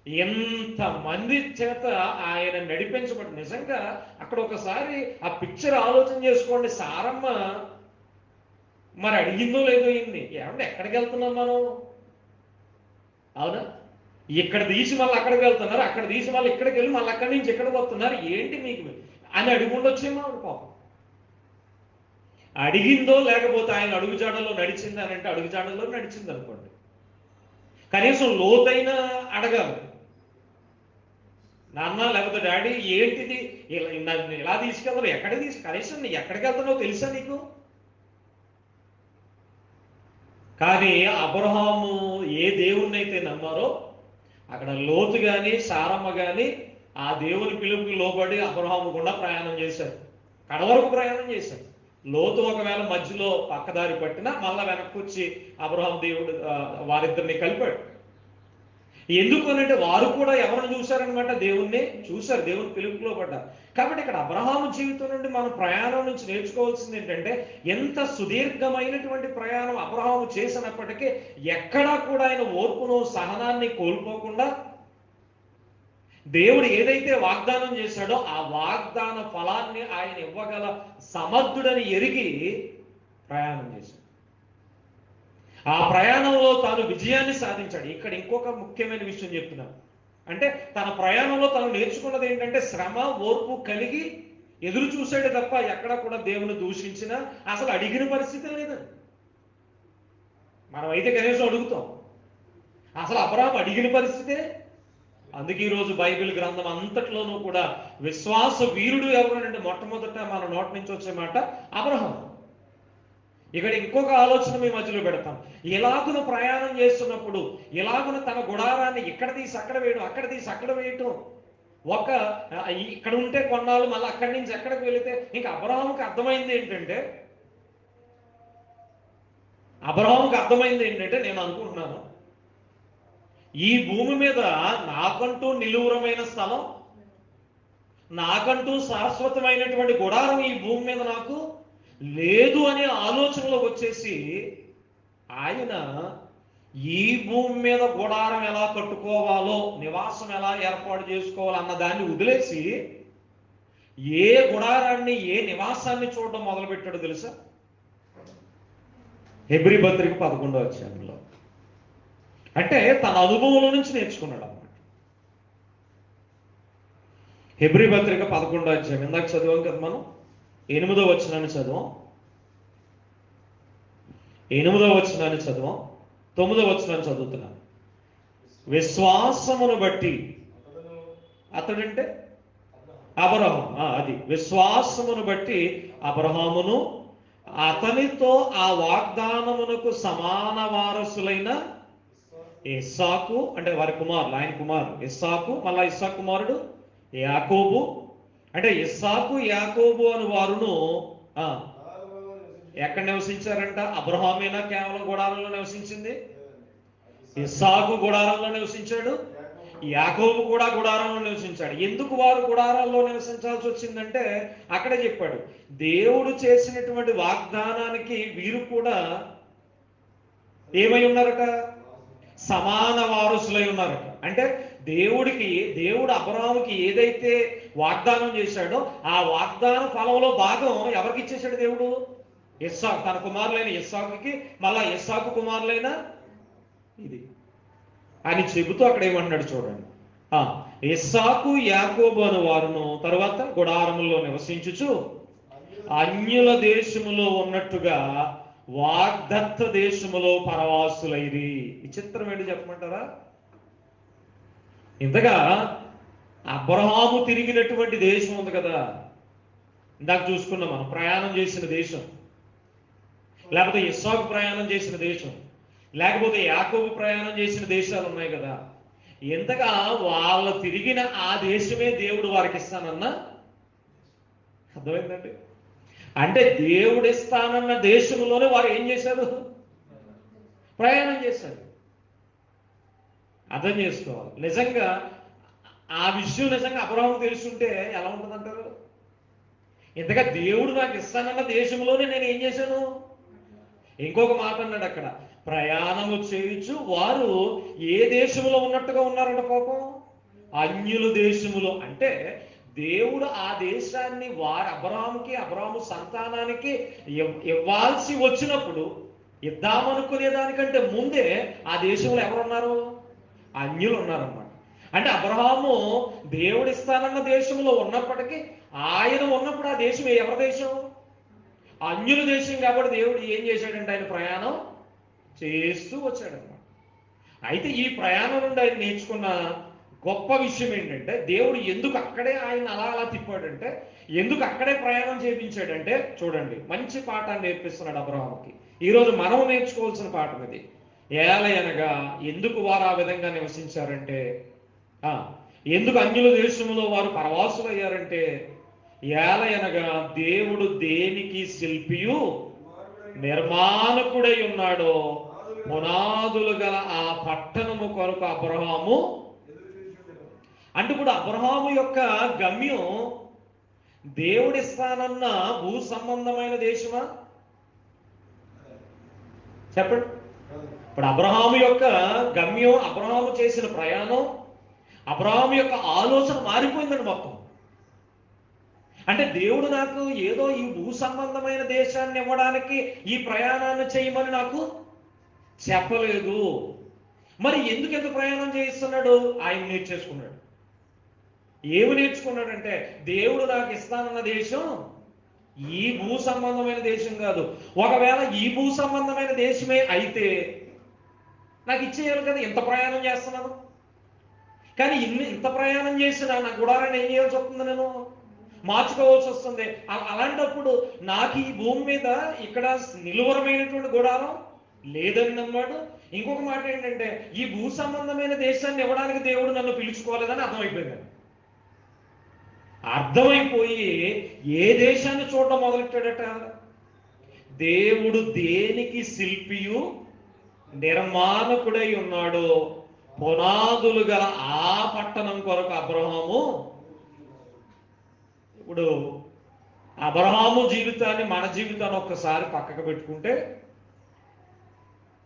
ఎంతమంది చేత ఆయన నడిపించబడి నిజంగా అక్కడ ఒకసారి ఆ పిక్చర్ ఆలోచన చేసుకోండి. సారమ్మ మరి అడిగిందో లేదో ఇన్ని, ఏమంటే ఎక్కడికి వెళ్తున్నాం మనం? అవునా? ఇక్కడ తీసి మళ్ళీ అక్కడికి వెళ్తున్నారు, అక్కడ తీసి మళ్ళీ ఇక్కడికి వెళ్ళి మళ్ళీ అక్కడి నుంచి ఇక్కడికి వస్తున్నారు, ఏంటి మీకు అని అడుగుండొచ్చేమో పాపం. అడిగిందో లేకపోతే ఆయన అడుగుజాడలో నడిచింది అని అంటే అడుగుజాడలో నడిచింది అనుకోండి, కనీసం లోతైన అడగాలి. నాన్న లేకపోతే డాడీ ఏంటిది నన్ను ఇలా తీసుకెళ్తావు, కనీసం ఎక్కడికి వెళ్తున్నావు తెలుసా నీకు? కానీ అబ్రహాము ఏ దేవుణ్ణి అయితే నమ్మారో అక్కడ లోతు కానీ సారమ్మ కానీ ఆ దేవుని పిలుపుకి లోబడి అబ్రహాము గుండా ప్రయాణం చేశారు, కడవరకు ప్రయాణం చేశారు. లోతు ఒకవేళ మధ్యలో పక్కదారి పట్టినా మళ్ళా వెనక్కి వచ్చి అబ్రహాం దేవుడు వారిద్దరిని కలిపాడు. ఎందుకు అనంటే వారు కూడా ఎవరిని చూశారనమాట? దేవుణ్ణి చూశారు, దేవుని పిలుపులో పడ్డారు. కాబట్టి ఇక్కడ అబ్రహాము జీవితం నుండి మనం ప్రయాణం నుంచి నేర్చుకోవాల్సింది ఏంటంటే, ఎంత సుదీర్ఘమైనటువంటి ప్రయాణం అబ్రహాము చేసినప్పటికీ ఎక్కడా కూడా ఆయన ఓర్పును సహనాన్ని కోల్పోకుండా దేవుడు ఏదైతే వాగ్దానం చేశాడో ఆ వాగ్దాన ఫలాన్ని ఆయన ఇవ్వగల సమర్థుడని ఎరిగి ప్రయాణం చేశాడు. ఆ ప్రయాణంలో తాను విజయాన్ని సాధించాడు. ఇక్కడ ఇంకొక ముఖ్యమైన విషయం చెప్తున్నాను. అంటే తన ప్రయాణంలో తను నేర్చుకున్నది ఏంటంటే శ్రమ ఓర్పు కలిగి ఎదురు చూశాడు తప్ప ఎక్కడ కూడా దేవుని దూషించినా అసలు అడిగిన పరిస్థితి లేదండి. మనమైతే కనీసం అడుగుతాం, అసలు అబ్రహాం అడిగిన పరిస్థితే. అందుకే ఈరోజు బైబిల్ గ్రంథం అంతట్లోనూ కూడా విశ్వాస వీరుడు ఎవరు అంటే మొట్టమొదట మన నోటి నుంచి వచ్చే మాట అబ్రహాం. ఇక్కడ ఇంకొక ఆలోచన మీ మధ్యలో పెడతాం. ఎలాగున ప్రయాణం చేస్తున్నప్పుడు ఎలాగున తన గుడారాన్ని ఇక్కడ తీసి అక్కడ వేయడం, అక్కడ తీసి అక్కడ వేయటం, ఇక్కడ ఉంటే కొన్నాళ్ళు మళ్ళీ అక్కడి నుంచి ఎక్కడికి వెళితే ఇంకా అబ్రహాముకి అర్థమైంది ఏంటంటే నేను అనుకుంటున్నాను, ఈ భూమి మీద నాకంటూ నిలువురమైన స్థలం, నాకంటూ శాశ్వతమైనటువంటి గుడారం ఈ భూమి మీద నాకు లేదు అనే ఆలోచనలో వచ్చేసి ఆయన ఈ భూమి మీద గుడారం ఎలా కట్టుకోవాలో, నివాసం ఎలా ఏర్పాటు చేసుకోవాలో అన్న దాన్ని వదిలేసి ఏ గుడారాన్ని ఏ నివాసాన్ని చూడడం మొదలుపెట్టాడు తెలుసా? హెబ్రీ పత్రిక 11వ అధ్యాయంలో. అంటే తన అనుభవంలో నుంచి నేర్చుకున్నాడు అన్నమాట. హెబ్రీ పత్రిక 11వ అధ్యాయం ఇందాక చదివాం కదా మనం, 8వ వచనాన్ని చదివాం, 9వ వచనాన్ని చదివాం, 9వ వచనాన్ని చదువుతున్నాను. విశ్వాసమును బట్టి, అతడంటే అబ్రహాము, అది విశ్వాసమును బట్టి అబ్రహామును అతనితో ఆ వాగ్దానమునకు సమాన వారసులైన ఇస్సాకు, అంటే వారి కుమారులు, ఆయన కుమారులు ఇస్సాకు, మళ్ళా ఇస్సాకు కుమారుడు యాకోబు, అంటే ఇస్సాకు యాకోబు అని వారును ఎక్కడ నివసించారంట? అబ్రహామేనా కేవలం గుడారంలో నివసించింది? ఇస్సాకు గుడారంలో నివసించాడు, యాకోబు కూడా గుడారంలో నివసించాడు. ఎందుకు వారు గుడారాల్లో నివసించాల్సి వచ్చిందంటే అక్కడే చెప్పాడు, దేవుడు చేసినటువంటి వాగ్దానానికి వీరు కూడా ఏమై ఉన్నారట? సమాన వారసులై ఉన్నారట. అంటే దేవుడు అబ్రహాముకి ఏదైతే వాగ్దానం చేశాడో ఆ వాగ్దాన ఫలంలో భాగం ఎవరికి ఇచ్చేశాడు దేవుడు? ఇస్సాకు, తన కుమారులైన ఇస్సాకుకి, మళ్ళా ఇస్సాకు కుమారులైన ఇది అని చెబుతూ అక్కడ ఏమన్నాడు చూడండి. ఇస్సాకు యాకోబు అను వారును తరువాత గుడారములో నివసించుచు అన్యుల దేశములో ఉన్నట్టుగా వాగ్దత్త దేశములో పరవాసులైరి. విచిత్రం ఏంటి చెప్పమంటారా? ఇంతగా అబ్రహాము తిరిగినటువంటి దేశం ఉంది కదా, ఇందాక చూసుకున్నాం మనం, ప్రయాణం చేసిన దేశం. లేకపోతే ఇస్సాకు ప్రయాణం చేసిన దేశం, లేకపోతే యాకోబు ప్రయాణం చేసిన దేశాలు ఉన్నాయి కదా. ఎంతగా వాళ్ళు తిరిగిన ఆ దేశమే దేవుడు వారికి ఇస్తానన్నా అర్థమైందండి. అంటే దేవుడు ఇస్తానన్న దేశంలోనే వారు ఏం చేశారు? ప్రయాణం చేశారు. అర్థం చేసుకోవాలి. నిజంగా ఆ విషయం నిజంగా అబ్రహాము తెలుసుంటే ఎలా ఉంటుందంటారు? ఇంతగా దేవుడు నాకు ఇస్తానన్న దేశంలోనే నేను ఏం చేశాను? ఇంకొక మాట అన్నాడు అక్కడ, ప్రయాణము చేయించు వారు ఏ దేశంలో ఉన్నట్టుగా ఉన్నారంట పాపం? అన్యుల దేశములో. అంటే దేవుడు ఆ దేశాన్ని అబ్రహాము సంతానానికి ఇవ్వాల్సి వచ్చినప్పుడు, ఇద్దామనుకునే దానికంటే ముందే ఆ దేశంలో ఎవరున్నారు? అన్యులు ఉన్నారన్నమాట. అంటే అబ్రహాము దేవుడు ఇస్తానన్న దేశంలో ఉన్నప్పటికీ ఆయన ఉన్నప్పుడు ఆ దేశం ఎవరి దేశం? అన్యుల దేశం. కాబట్టి దేవుడు ఏం చేశాడంటే ఆయన ప్రయాణం చేస్తూ వచ్చాడన్నమాట. అయితే ఈ ప్రయాణం నుండి ఆయన నేర్చుకున్న గొప్ప విషయం ఏంటంటే, దేవుడు ఎందుకు అక్కడే ఆయన అలా తిప్పాడంటే, ఎందుకు అక్కడే ప్రయాణం చేయించాడంటే, చూడండి మంచి పాఠాన్ని నేర్పిస్తున్నాడు అబ్రహాముకి. ఈరోజు మనం నేర్చుకోవాల్సిన పాఠం ఇది. ఏలయనగా ఎందుకు వారు ఆ విధంగా నివసించారంటే, ఎందుకు అన్యుల దేశంలో వారు పరవాసులు అయ్యారంటే, ఏలయనగా దేవుడు దేనికి శిల్పియు నిర్మాణకుడై ఉన్నాడో పునాదులు గల ఆ పట్టణము కొరకు అబ్రహాము. అంటే ఇప్పుడు అబ్రహాము యొక్క గమ్యం దేవుడిస్తానన్న భూ సంబంధమైన దేశమా? చెప్పండి. ఇప్పుడు అబ్రహాము యొక్క గమ్యం, అబ్రహాము చేసిన ప్రయాణం, అబ్రహాము యొక్క ఆలోచన మారిపోయిందండి మొత్తం. అంటే దేవుడు నాకు ఏదో ఈ భూ సంబంధమైన దేశాన్ని ఇవ్వడానికి ఈ ప్రయాణాన్ని చేయమని నాకు చెప్పలేదు. మరి ఎందుకు ప్రయాణం చేయిస్తున్నాడు? ఆయన నేర్చేసుకున్నాడు. ఏమి నేర్చుకున్నాడంటే, దేవుడు నాకు ఇస్తానన్న దేశం ఈ భూ సంబంధమైన దేశం కాదు. ఒకవేళ ఈ భూ సంబంధమైన దేశమే అయితే నాకు ఇచ్చేయాలి కదా, ఇంత ప్రయాణం చేస్తున్నాను. కానీ ఇంత ప్రయాణం చేసినా నా గుడారాన్ని ఏం చేయాల్సి వస్తుంది? నేను మార్చుకోవాల్సి వస్తుంది. అలాంటప్పుడు నాకు ఈ భూమి మీద ఇక్కడ నిలువరమైనటువంటి గుడారం లేదని అన్నాడు. ఇంకొక మాట ఏంటంటే, ఈ భూ సంబంధమైన దేశాన్ని ఇవ్వడానికి దేవుడు నన్ను పిలుచుకోలేదని అర్థమైపోయింది. అర్థమైపోయి ఏ దేశాన్ని చూడడం మొదలెట్టాడట? దేవుడు దేనికి శిల్పియు నిర్మాణకుడై ఉన్నాడో పునాదులు గల ఆ పట్టణం కొరకు అబ్రహాము. ఇప్పుడు అబ్రహాము జీవితాన్ని, మన జీవితాన్ని ఒక్కసారి పక్కకు పెట్టుకుంటే,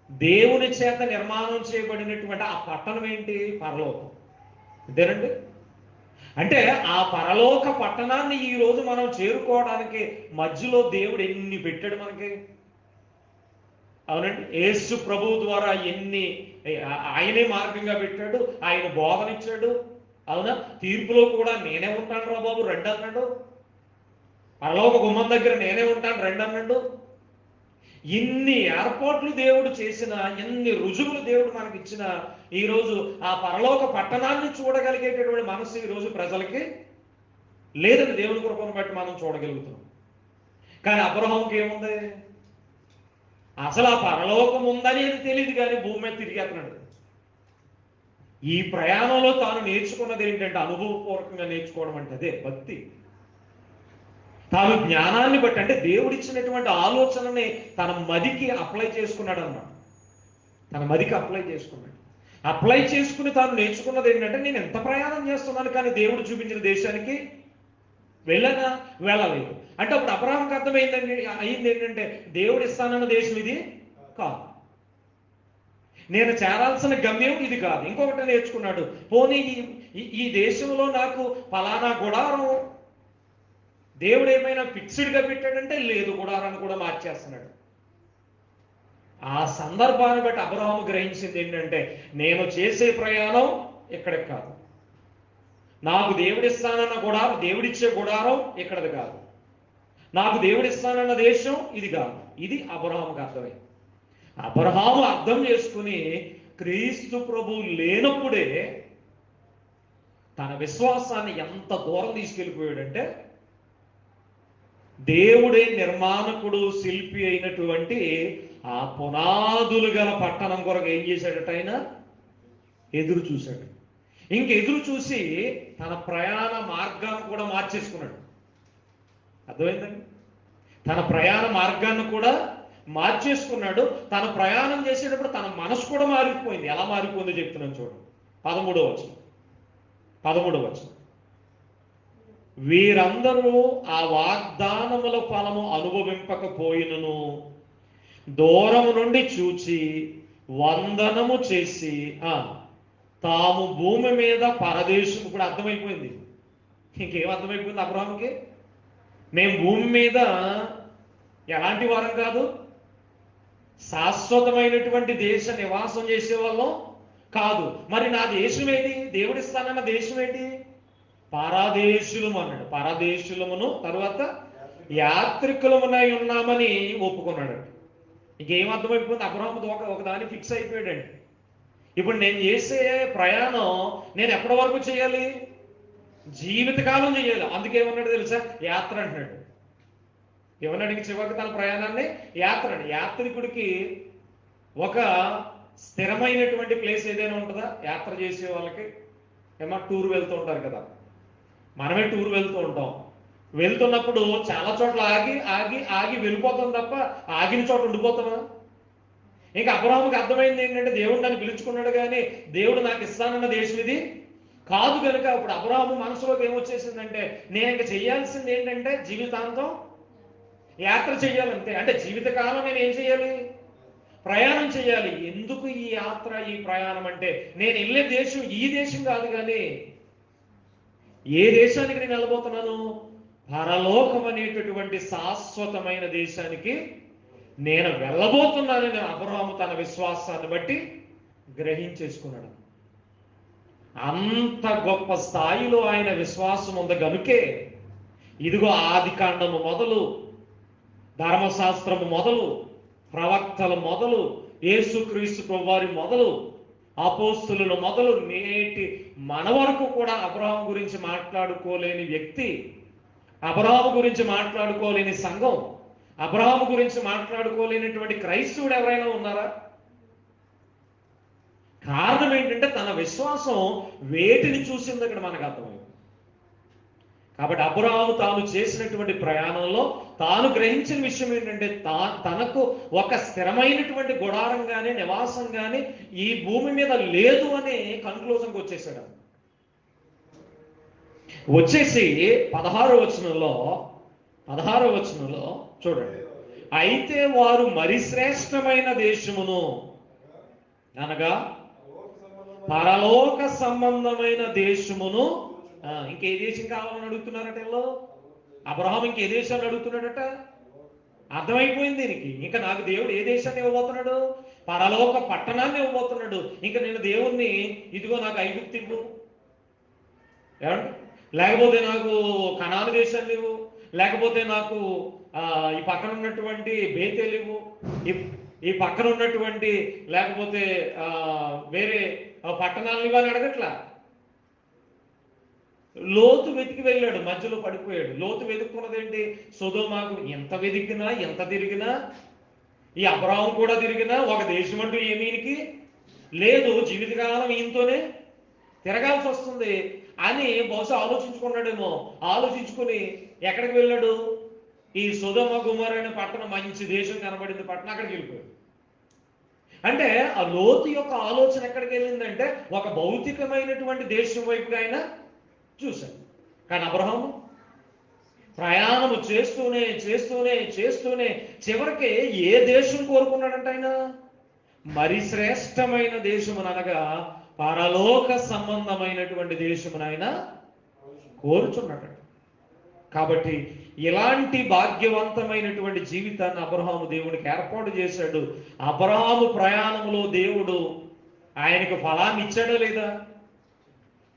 దేవుని చేత నిర్మాణం చేయబడినటువంటి ఆ పట్టణం ఏంటి? పరలోకం. ఇదేనండి. అంటే ఆ పరలోక పట్టణాన్ని ఈ రోజు మనం చేరుకోవడానికి మధ్యలో దేవుడు ఎన్ని పెట్టాడు మనకి. అవునండి. యేసు ప్రభువు ద్వారా ఎన్ని ఆయనే మార్గంగా పెట్టాడు, ఆయన బోధనిచ్చాడు. అవునా? తీర్పులో కూడా నేనే ఉంటాను రా బాబు రండి అన్నాడు. పరలోక గుమ్మం దగ్గర నేనే ఉంటాను రండి అన్నాడు. ఇన్ని ఏర్పాట్లు దేవుడు చేసిన, ఎన్ని రుజువులు దేవుడు మనకి ఇచ్చిన, ఈరోజు ఆ పరలోక పట్టణాన్ని చూడగలిగేటటువంటి మనసు ఈరోజు ప్రజలకి లేదని దేవుని కృపను బట్టి మనం చూడగలుగుతున్నాం. కానీ అబ్రహాముకి ఏముంది? అసలు ఆ పరలోకం ఉందనేది తెలియదు, కానీ భూమి మీద తిరిగేస్తున్నాడు. ఈ ప్రయాణంలో తాను నేర్చుకున్నది ఏంటంటే, అనుభవపూర్వకంగా నేర్చుకోవడం అంటే అదే భక్తి. తాను జ్ఞానాన్ని బట్టి, అంటే దేవుడిచ్చినటువంటి ఆలోచనని తన మదికి అప్లై చేసుకున్నాడు అన్నమాట. తన మదికి అప్లై చేసుకుని తాను నేర్చుకున్నది ఏంటంటే, నేను ఎంత ప్రయాణం చేస్తున్నాను కానీ దేవుడు చూపించిన దేశానికి వెళ్ళలేదు. అంటే అప్పుడు అబ్రహాంకి అయింది ఏంటంటే, దేవుడు ఇస్తానన్న దేశం ఇది కాదు, నేను చేరాల్సిన గమ్యం ఇది కాదు. ఇంకొకటి నేర్చుకున్నాడు, పోనీ ఈ దేశంలో నాకు ఫలానా గుడారం దేవుడు ఏమైనా ఫిక్స్డ్గా పెట్టాడంటే లేదు, గుడారాన్ని కూడా మార్చేస్తున్నాడు. ఆ సందర్భాన్ని బట్టి అబ్రహాము గ్రహించింది ఏంటంటే, నేను చేసే ప్రయాణం ఇక్కడికి కాదు, నాకు దేవుడిస్తానన్న గుడారం, దేవుడిచ్చే గుడారం ఇక్కడది కాదు, నాకు దేవుడిస్తానన్న దేశం ఇది కాదు. ఇది అబ్రహాముకి అర్థమైంది. అబ్రహాము అర్థం చేసుకుని క్రీస్తు ప్రభు లేనప్పుడే తన విశ్వాసాన్ని ఎంత దూరం తీసుకెళ్ళిపోయాడంటే, దేవుడే నిర్మాణకుడు, శిల్పి అయినటువంటి ఆ పునాదులు గల పట్టణం కొరకు ఏం చేశాడట? ఆయన ఎదురు చూశాడు. ఇంక ఎదురు చూసి తన ప్రయాణ మార్గాన్ని కూడా మార్చేసుకున్నాడు. అర్థమైందండి? తన ప్రయాణ మార్గాన్ని కూడా మార్చేసుకున్నాడు. తన ప్రయాణం చేసేటప్పుడు తన మనసు కూడా మారిపోయింది. ఎలా మారిపోయిందో చెప్తున్నాను చూడండి. 13వ వచనం. వీరందరూ ఆ వాగ్దానముల ఫలము అనుభవింపకపోయినను దూరము నుండి చూచి వందనము చేసి తాము భూమి మీద పరదేశం. ఇప్పుడు అర్థమైపోయింది. ఇంకేం అర్థమైపోయింది అబ్రహాముకి? మేము భూమి మీద ఎలాంటి వారం కాదు, శాశ్వతమైనటువంటి దేశ నివాసం చేసేవాళ్ళం కాదు. మరి నా దేశం ఏంటి? దేవుడిస్తానన్న దేశం ఏంటి? పరదేశులము అన్నాడు. పరదేశులమును తర్వాత యాత్రికులమునై ఉన్నామని ఒప్పుకున్నాడు. ఇంకేం అర్థమైపోయింది? అబ్రహాము ఒక దాన్ని ఫిక్స్ అయిపోయాడండి. ఇప్పుడు నేను చేసే ప్రయాణం నేను ఎప్పటి వరకు చేయాలి? జీవితకాలం చేయాలి. అందుకేమన్నాడు తెలుసా? యాత్ర అంటున్నాడు. ఏమన్నాడు? చివరికి తన ప్రయాణాన్ని యాత్ర అండి. యాత్రికుడికి ఒక స్థిరమైనటువంటి ప్లేస్ ఏదైనా ఉంటుందా? యాత్ర చేసే వాళ్ళకి ఏమన్నా టూర్ వెళ్తూ ఉంటారు కదా, మనమే టూర్ వెళ్తూ ఉంటాం. వెళ్తున్నప్పుడు చాలా చోట్ల ఆగి ఆగి ఆగి వెళ్ళిపోతాం తప్ప ఆగిన చోట ఉండిపోతామా? ఇంకా అబ్రహాముకి అర్థమైంది ఏంటంటే దేవుడు నన్ను పిలుచుకున్నాడు, కానీ దేవుడు నాకు ఇస్తానన్న దేశం ఇది కాదు కనుక ఇప్పుడు అబ్రహాము మనసులోకి ఏమొచ్చేసిందంటే నేను ఇంకా చేయాల్సింది ఏంటంటే జీవితాంతం యాత్ర చేయాలంతే. అంటే జీవితకాలం నేను ఏం చేయాలి? ప్రయాణం చేయాలి. ఎందుకు ఈ యాత్ర, ఈ ప్రయాణం అంటే నేను వెళ్ళే దేశం ఈ దేశం కాదు, కానీ ఏ దేశానికి నేను వెళ్ళబోతున్నాను? పరలోకం అనేటటువంటి శాశ్వతమైన దేశానికి నేను వెళ్ళబోతున్నానని అబ్రహాము తన విశ్వాసాన్ని బట్టి గ్రహించేసుకున్నాడు. అంత గొప్ప స్థాయిలో ఆయన విశ్వాసం ఉంది గనుకే ఇదిగో ఆదికాండము మొదలు, ధర్మశాస్త్రము మొదలు, ప్రవక్తలు మొదలు, యేసుక్రీస్తు ప్రభువారి మొదలు, అపోస్తులు మొదలు, నేటి మన వరకు కూడా అబ్రహాము గురించి మాట్లాడుకోలేని వ్యక్తి, అబ్రహాము గురించి మాట్లాడుకోలేని సంఘం, అబ్రహాము గురించి మాట్లాడుకోలేనటువంటి క్రైస్తవుడు ఎవరైనా ఉన్నారా? కారణం ఏంటంటే తన విశ్వాసం వేటిని చూసింది అక్కడ మనకు అర్థమైంది. కాబట్టి అబ్రహాము తాను చేసినటువంటి ప్రయాణంలో తాను గ్రహించిన విషయం ఏంటంటే తనకు ఒక స్థిరమైనటువంటి గుడారంగానే నివాసంగానే ఈ భూమి మీద లేదు అనే కన్క్లూజన్కి వచ్చేసాడు. వచ్చేసి 16వ వచనంలో చూడండి, అయితే వారు మరి శ్రేష్టమైన దేశమును అనగా పరలోక సంబంధమైన దేశమును, ఇంకే దేశం కావాలని అడుగుతున్నారట వీళ్ళు. అబ్రహాం ఇంకే దేశాన్ని అడుగుతున్నాడట. అర్థమైపోయింది దీనికి. ఇంకా నాకు దేవుడు ఏ దేశాన్ని ఇవ్వబోతున్నాడు? పరలోక పట్టణాన్ని ఇవ్వబోతున్నాడు. ఇంకా నేను దేవుణ్ణి ఇదిగో నాకు ఐగుప్తు ఇవ్వు, ఏమండి, లేకపోతే నాకు కనాను దేశాన్ని ఇవ్వు, లేకపోతే నాకు ఈ పక్కన ఉన్నటువంటి బేతేలు ఇవ్వు, ఈ పక్కన ఉన్నటువంటి లేకపోతే వేరే పట్టణాలను ఇవ్వని అడగట్లా. లోతు వెతికి వెళ్ళాడు, మధ్యలో పడిపోయాడు. లోతు వెతుక్కున్నదేంటి? సొదొమకు ఎంత వెతికినా ఎంత తిరిగినా, ఈ అబ్రహాము కూడా తిరిగినా ఒక దేశం అంటూ ఏమీనికి లేదు, జీవితకాలం ఈయనతోనే తిరగాల్సి వస్తుంది అని బహుశా ఆలోచించుకున్నాడేమో. ఆలోచించుకుని ఎక్కడికి వెళ్ళాడు? ఈ సొదొమ గుమొర్రా అనే పట్టణం, మంచి దేశం కనబడింది పట్టణం, అక్కడికి వెళ్ళిపోయాడు. అంటే ఆ లోతు యొక్క ఆలోచన ఎక్కడికి వెళ్ళిందంటే ఒక భౌతికమైనటువంటి దేశం వైపుగా ఆయన చూశాడు. కానీ అబ్రహాము ప్రయాణము చేస్తూనే చేస్తూనే చేస్తూనే చివరికి ఏ దేశం కోరుకున్నాడంటే ఆయన మరి శ్రేష్టమైన దేశమును అనగా పరలోక సంబంధమైనటువంటి దేశమును ఆయన కోరుచున్నాడు. కాబట్టి ఇలాంటి భాగ్యవంతమైనటువంటి జీవితాన్ని అబ్రహాము దేవునికి ఏర్పాటు చేశాడు. అబ్రహాము ప్రయాణంలో దేవుడు ఆయనకు ఫలాన్ని ఇచ్చాడో లేదా?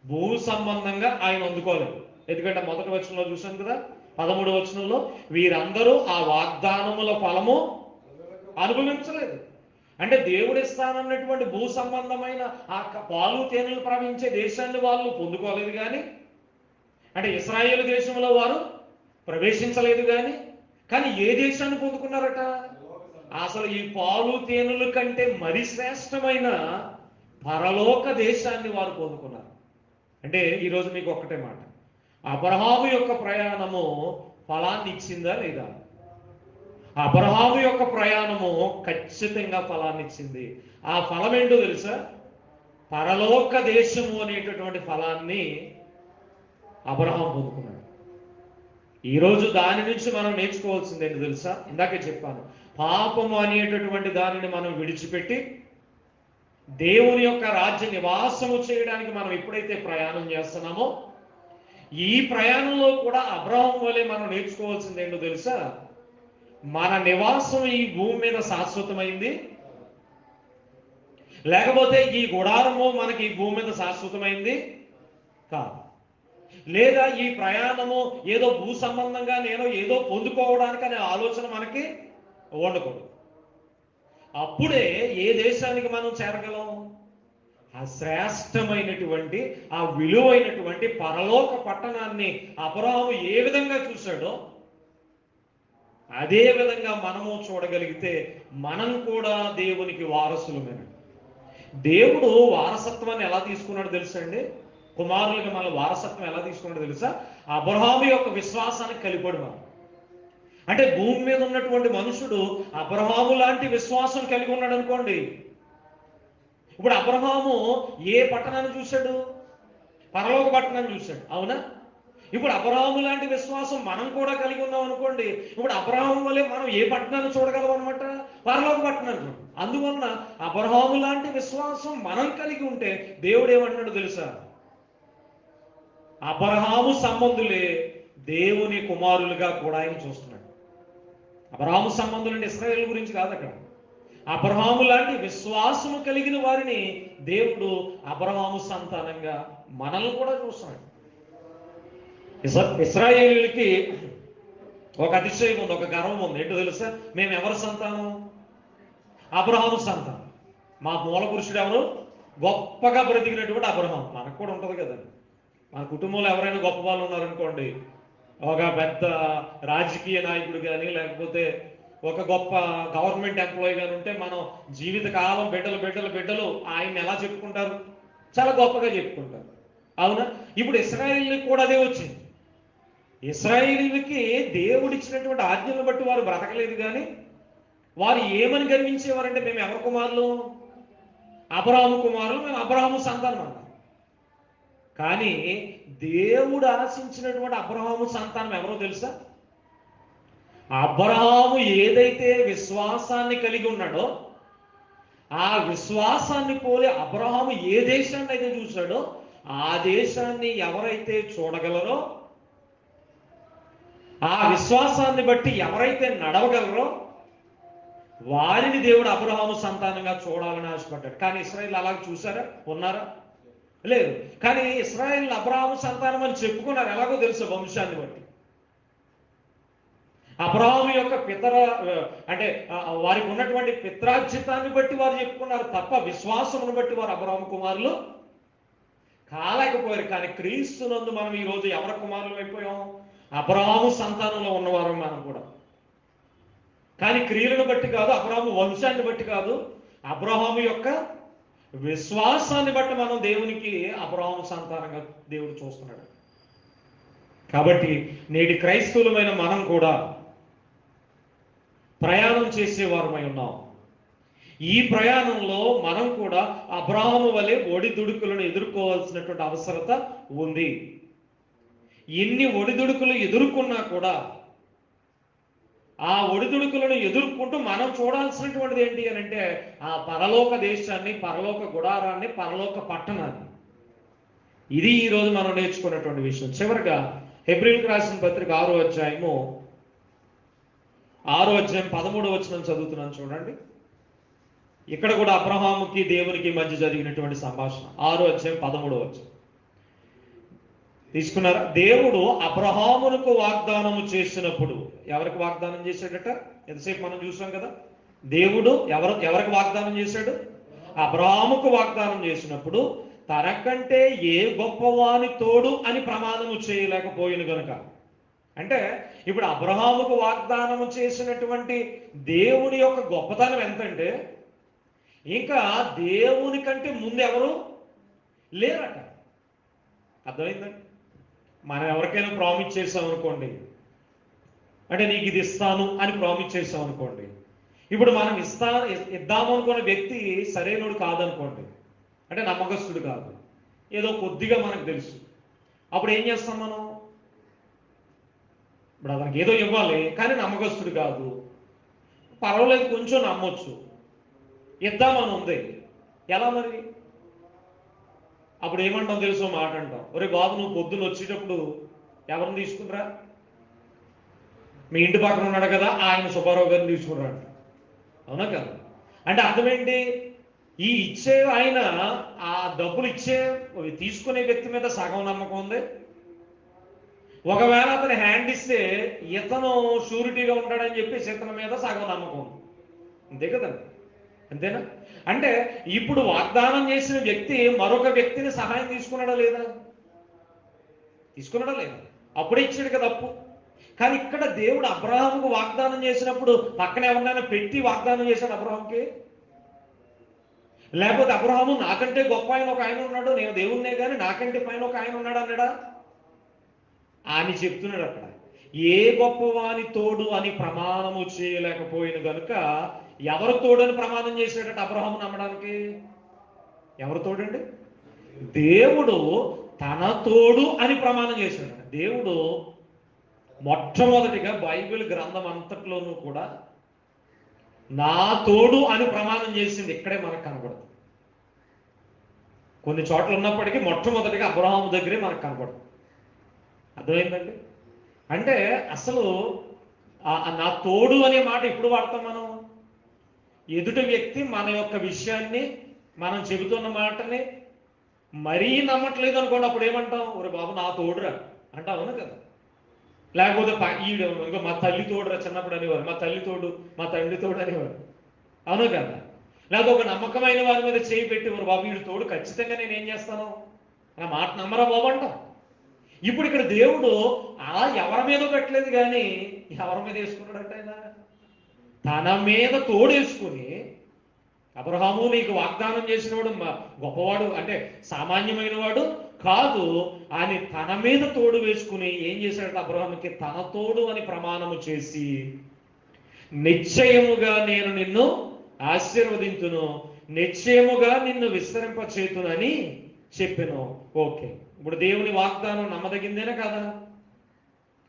భూ సంబంధంగా ఆయన అందుకోలేదు. ఎందుకంటే మొదటి వచనంలో చూసాం కదా, 13వ వచనంలో వీరందరూ ఆ వాగ్దానముల ఫలము అనుభవించలేదు. అంటే దేవుడు ఇస్తానన్నటువంటి భూ సంబంధమైన ఆ పాలు తేనెలు ప్రవహించే దేశాన్ని వాళ్ళు పొందుకోలేదు. కానీ అంటే ఇశ్రాయేలు దేశంలో వారు ప్రవేశించలేదు. కానీ కానీ ఏ దేశాన్ని పొందుకున్నారట? అసలు ఈ పాలు తేనెల కంటే మరి శ్రేష్టమైన పరలోక దేశాన్ని వారు పొందుకున్నారు. అంటే ఈరోజు మీకు ఒక్కటే మాట, అబ్రహాము యొక్క ప్రయాణము ఫలాన్ని ఇచ్చిందా లేదా? అబ్రహాము యొక్క ప్రయాణము ఖచ్చితంగా ఫలాన్ని ఇచ్చింది. ఆ ఫలం ఏంటో తెలుసా? పరలోక దేశము అనేటటువంటి ఫలాన్ని అబ్రహాం పొందుకున్నాడు. ఈరోజు దాని నుంచి మనం నేర్చుకోవాల్సింది ఏంటో తెలుసా? ఇందాకే చెప్పాను, పాపము అనేటటువంటి దానిని మనం విడిచిపెట్టి దేవుని యొక్క రాజ్య నివాసము చేయడానికి మనం ఎప్పుడైతే ప్రయాణం చేస్తున్నామో, ఈ ప్రయాణంలో కూడా అబ్రహాం వలె మనం నేర్చుకోవాల్సింది ఏంటో తెలుసా? మన నివాసం ఈ భూమి మీద శాశ్వతమైంది, లేకపోతే ఈ గుడారము మనకి ఈ భూమి మీద శాశ్వతమైంది కాదు. లేదా ఈ ప్రయాణము ఏదో భూ సంబంధంగా నేను ఏదో పొందుకోవడానికి అనే ఆలోచన మనకి ఉండకూడదు. అప్పుడే ఏ దేశానికి మనం చేరగలం? ఆ శ్రేష్టమైనటువంటి, ఆ విలువైనటువంటి పరలోక పట్టణాన్ని అబ్రహాము ఏ విధంగా చూశాడో అదే విధంగా మనము చూడగలిగితే మనం కూడా దేవునికి వారసులమే. దేవుడు వారసత్వాన్ని ఎలా తీసుకున్నాడో తెలుసా అండి? కుమారులుగా మన వారసత్వం ఎలా తీసుకున్నాడో తెలుసా? అబ్రహాము యొక్క విశ్వాసానికి కలిపడు మనం. అంటే భూమి మీద ఉన్నటువంటి మనుషుడు అబ్రహాము లాంటి విశ్వాసం కలిగి ఉన్నాడు అనుకోండి. ఇప్పుడు అబ్రహాము ఏ పట్టణాన్ని చూశాడు? పరలోక పట్టణాన్ని చూశాడు, అవునా? ఇప్పుడు అబ్రహాము లాంటి విశ్వాసం మనం కూడా కలిగి ఉన్నాం అనుకోండి. ఇప్పుడు అబ్రహాము వల్లే మనం ఏ పట్టణాన్ని చూడగలం అనమాట? పరలోక పట్టణాన్ని. అందువలన అబ్రహాము లాంటి విశ్వాసం మనం కలిగి ఉంటే దేవుడు ఏమంటున్నాడు తెలుసా? అబ్రహాము సంబంధులే దేవుని కుమారులుగా కూడా ఆయన చూస్తున్నాడు. అబ్రహాము సంబంధులు అంటే ఇశ్రాయేలు గురించి కాదు అక్కడ. అబ్రహాము లాంటి విశ్వాసము కలిగిన వారిని దేవుడు అబ్రహాము సంతానంగా మనల్ని కూడా చూస్తున్నాడు. ఇశ్రాయేలుకి ఒక అతిశయం ఉంది, ఒక గర్వం ఉంది. ఏంటో తెలుసా? మేము ఎవరి సంతానం? అబ్రహాము సంతానం. మా మూల పురుషుడు ఎవరు? గొప్పగా బ్రతికినటువంటి అబ్రహాం. మనకు కూడా ఉంటుంది కదండి. మన కుటుంబంలో ఎవరైనా గొప్ప వాళ్ళు ఉన్నారనుకోండి, ఒక పెద్ద రాజకీయ నాయకుడు కానీ, లేకపోతే ఒక గొప్ప గవర్నమెంట్ ఎంప్లాయీ కానీ ఉంటే మనం జీవితకాలం బిడ్డలు ఆయన్ని ఎలా చెప్పుకుంటారు? చాలా గొప్పగా చెప్పుకుంటారు, అవునా? ఇప్పుడు ఇశ్రాయేలుకి కూడా అదే వచ్చింది. ఇశ్రాయేలుకి దేవుడిచ్చినటువంటి ఆజ్ఞలను బట్టి వారు బ్రతకలేదు, కానీ వారు ఏమని గర్వించేవారంటే మేము ఎవరి కుమారులు? అబ్రహాము కుమారులు, మేము అబ్రహాము సంతానం అన్నారు. కానీ దేవుడు ఆశించినటువంటి అబ్రహాము సంతానం ఎవరో తెలుసా? అబ్రహాము ఏదైతే విశ్వాసాన్ని కలిగి ఉన్నాడో ఆ విశ్వాసాన్ని పోలి అబ్రహాము ఏ దేశాన్ని అయితే చూశాడో ఆ దేశాన్ని ఎవరైతే చూడగలరో, ఆ విశ్వాసాన్ని బట్టి ఎవరైతే నడవగలరో వారిని దేవుడు అబ్రహాము సంతానంగా చూడాలని ఆశపడ్డాడు. కానీ ఇశ్రాయేలు అలాగే చూసారా? ఉన్నారా? లేదు. కానీ ఇశ్రాయేలు అబ్రహాము సంతానం అని చెప్పుకున్నారు. ఎలాగో తెలుసు? వంశాన్ని బట్టి. అబ్రహాము యొక్క అంటే వారికి ఉన్నటువంటి పిత్రార్జితాన్ని బట్టి వారు చెప్పుకున్నారు తప్ప విశ్వాసమును బట్టి వారు అబ్రహాము కుమారులు కాలేకపోయారు. కానీ క్రీస్తునందు మనం ఈరోజు ఎవరి కుమారులు అయిపోయాం? అబ్రహాము సంతానంలో ఉన్నవారు మనం కూడా. కానీ క్రియలను బట్టి కాదు, అబ్రహాము వంశాన్ని బట్టి కాదు, అబ్రహాము యొక్క విశ్వాసాన్ని బట్టి మనం దేవునికి అబ్రహాము సంతానంగా దేవుడు చూస్తున్నాడు. కాబట్టి నేటి క్రైస్తవులమైన మనం కూడా ప్రయాణం చేసేవారమై ఉన్నాం. ఈ ప్రయాణంలో మనం కూడా అబ్రహాము వలె ఒడిదుడుకులను ఎదుర్కోవాల్సినటువంటి అవసరత ఉంది. ఎన్ని ఒడిదుడుకులు ఎదుర్కొన్నా కూడా ఆ ఒడిదుడుకులను ఎదుర్కొంటూ మనం చూడాల్సినటువంటిది ఏంటి అని అంటే ఆ పరలోక దేశాన్ని, పరలోక గుడారాన్ని, పరలోక పట్టణాన్ని. ఇది ఈరోజు మనం నేర్చుకున్నటువంటి విషయం. చివరిగా హెబ్రీయులకు రాసిన పత్రిక 6వ అధ్యాయం 13వ వచనం చదువుతున్నాను చూడండి. ఇక్కడ కూడా అబ్రహాముకి దేవునికి మధ్య జరిగినటువంటి సంభాషణ. 6వ అధ్యాయం 13వ వచనం తీసుకున్నారా? దేవుడు అబ్రహామునకు వాగ్దానము చేసినప్పుడు, ఎవరికి వాగ్దానం చేశాడట? ఎంతసేపు మనం చూసాం కదా. దేవుడు ఎవరికి వాగ్దానం చేశాడు? అబ్రహాముకు వాగ్దానం చేసినప్పుడు తనకంటే ఏ గొప్పవాని తోడు అని ప్రమాణము చేయలేకపోయిన గనుక అంటే ఇప్పుడు అబ్రహాముకు వాగ్దానం చేసినటువంటి దేవుని యొక్క గొప్పతనం ఎంతంటే, ఇంకా దేవుని కంటే ముందు ఎవరు లేరట. అర్థమైందండి? మనం ఎవరికైనా ప్రామిస్ చేసాం అనుకోండి, అంటే నీకు ఇది ఇస్తాను అని ప్రామిస్ చేసాం అనుకోండి, ఇప్పుడు మనం ఇద్దాము అనుకున్న వ్యక్తి సరైనడు కాదనుకోండి, అంటే నమ్మకస్తుడు కాదు, ఏదో కొద్దిగా మనకు తెలుసు, అప్పుడు ఏం చేస్తాం మనం? ఇప్పుడు అతనికి ఏదో ఇవ్వాలి, కానీ నమ్మకస్తుడు కాదు, పర్వాలేదు కొంచెం నమ్మొచ్చు, ఇద్దామని ఉంది, ఎలా మరి? అప్పుడు ఏమంటాం తెలుసో మాట అంటాం, ఒరే బాబు నువ్వు పొద్దున్న వచ్చేటప్పుడు ఎవరిని తీసుకునిరా, మీ ఇంటి పక్కన ఉన్నాడు కదా ఆయన సుబ్బారావు గారిని తీసుకునిరా అంట. అవునా కదా? అంటే అర్థమేంటి? ఈ ఇచ్చే ఆయన ఆ డబ్బులు తీసుకునే వ్యక్తి మీద సగం నమ్మకం ఉంది. ఒకవేళ అతను హ్యాండ్ ఇస్తే ఇతను షూరిటీగా ఉంటాడని చెప్పేసి ఇతని మీద సగం నమ్మకం ఉంది. అంతే కదండి? అంతేనా? అంటే ఇప్పుడు వాగ్దానం చేసిన వ్యక్తి మరొక వ్యక్తిని సహాయం తీసుకున్నాడా లేదా? తీసుకున్నాడా లేదా? అప్పుడే ఇచ్చాడు కదా అప్పు. కానీ ఇక్కడ దేవుడు అబ్రహాముకు వాగ్దానం చేసినప్పుడు పక్కన ఎవరినైనా పెట్టి వాగ్దానం చేశాడు అబ్రహాంకి? లేకపోతే అబ్రహాము నాకంటే గొప్ప ఆయన ఒక ఆయన ఉన్నాడు, నేను దేవుణ్ణే కానీ నాకంటే పైన ఒక ఆయన ఉన్నాడు అన్నాడా? అని చెప్తున్నాడు అక్కడ. ఏ గొప్పవాని తోడు అని ప్రమాణము చేయలేకపోయిన గనుక ఎవరు తోడని ప్రమాణం చేశాడట అబ్రహాము నమ్మడానికి? ఎవరు తోడండి? దేవుడు తన తోడు అని ప్రమాణం చేశాడు. దేవుడు మొట్టమొదటిగా బైబిల్ గ్రంథం అంతట్లోనూ కూడా నా తోడు అని ప్రమాణం చేసింది ఇక్కడే మనకు కనబడుతుంది. కొన్ని చోట్ల ఉన్నప్పటికీ మొట్టమొదటిగా అబ్రహాము దగ్గరే మనకు కనబడుతుంది. అర్థమైందండి? అంటే అసలు నా తోడు అనే మాట ఎప్పుడు వాడతాం మనం? ఎదుటి వ్యక్తి మన యొక్క విషయాన్ని, మనం చెబుతున్న మాటని మరీ నమ్మట్లేదు అనుకోండి, అప్పుడు ఏమంటాం? ఒరే బాబు నా తోడురా అంటాం. అవును కదా? లేకపోతే ఇంకా మా తల్లి తోడురా చిన్నప్పుడు అనేవారు, మా తల్లి తోడు, మా తండ్రి తోడు అనేవారు. అవును కదా? లేకపోతే ఒక నమ్మకమైన వారి మీద చేయి పెట్టేవారు, బాబు వీడి తోడు ఖచ్చితంగా నేను ఏం చేస్తాను నా మాట నమ్మరా బాబు అంటాం. ఇప్పుడు ఇక్కడ దేవుడు అలా ఎవరి మీద పెట్టలేదు, కానీ ఎవరి మీద వేసుకున్నాడంటే ఆయన తన మీద తోడేసుకుని, అబ్రహాము నీకు వాగ్దానం చేసినవాడు గొప్పవాడు అంటే సామాన్యమైన వాడు కాదు అని తన మీద తోడు వేసుకుని ఏం చేశాడంటే అబ్రహాముకి తన తోడు అని ప్రమాణము చేసి, నిశ్చయముగా నేను నిన్ను ఆశీర్వదించును, నిశ్చయముగా నిన్ను విస్తరింపచేతునని చెప్పాను. ఓకే, ఇప్పుడు దేవుని వాగ్దానం నమ్మదగిందేనా కాదా?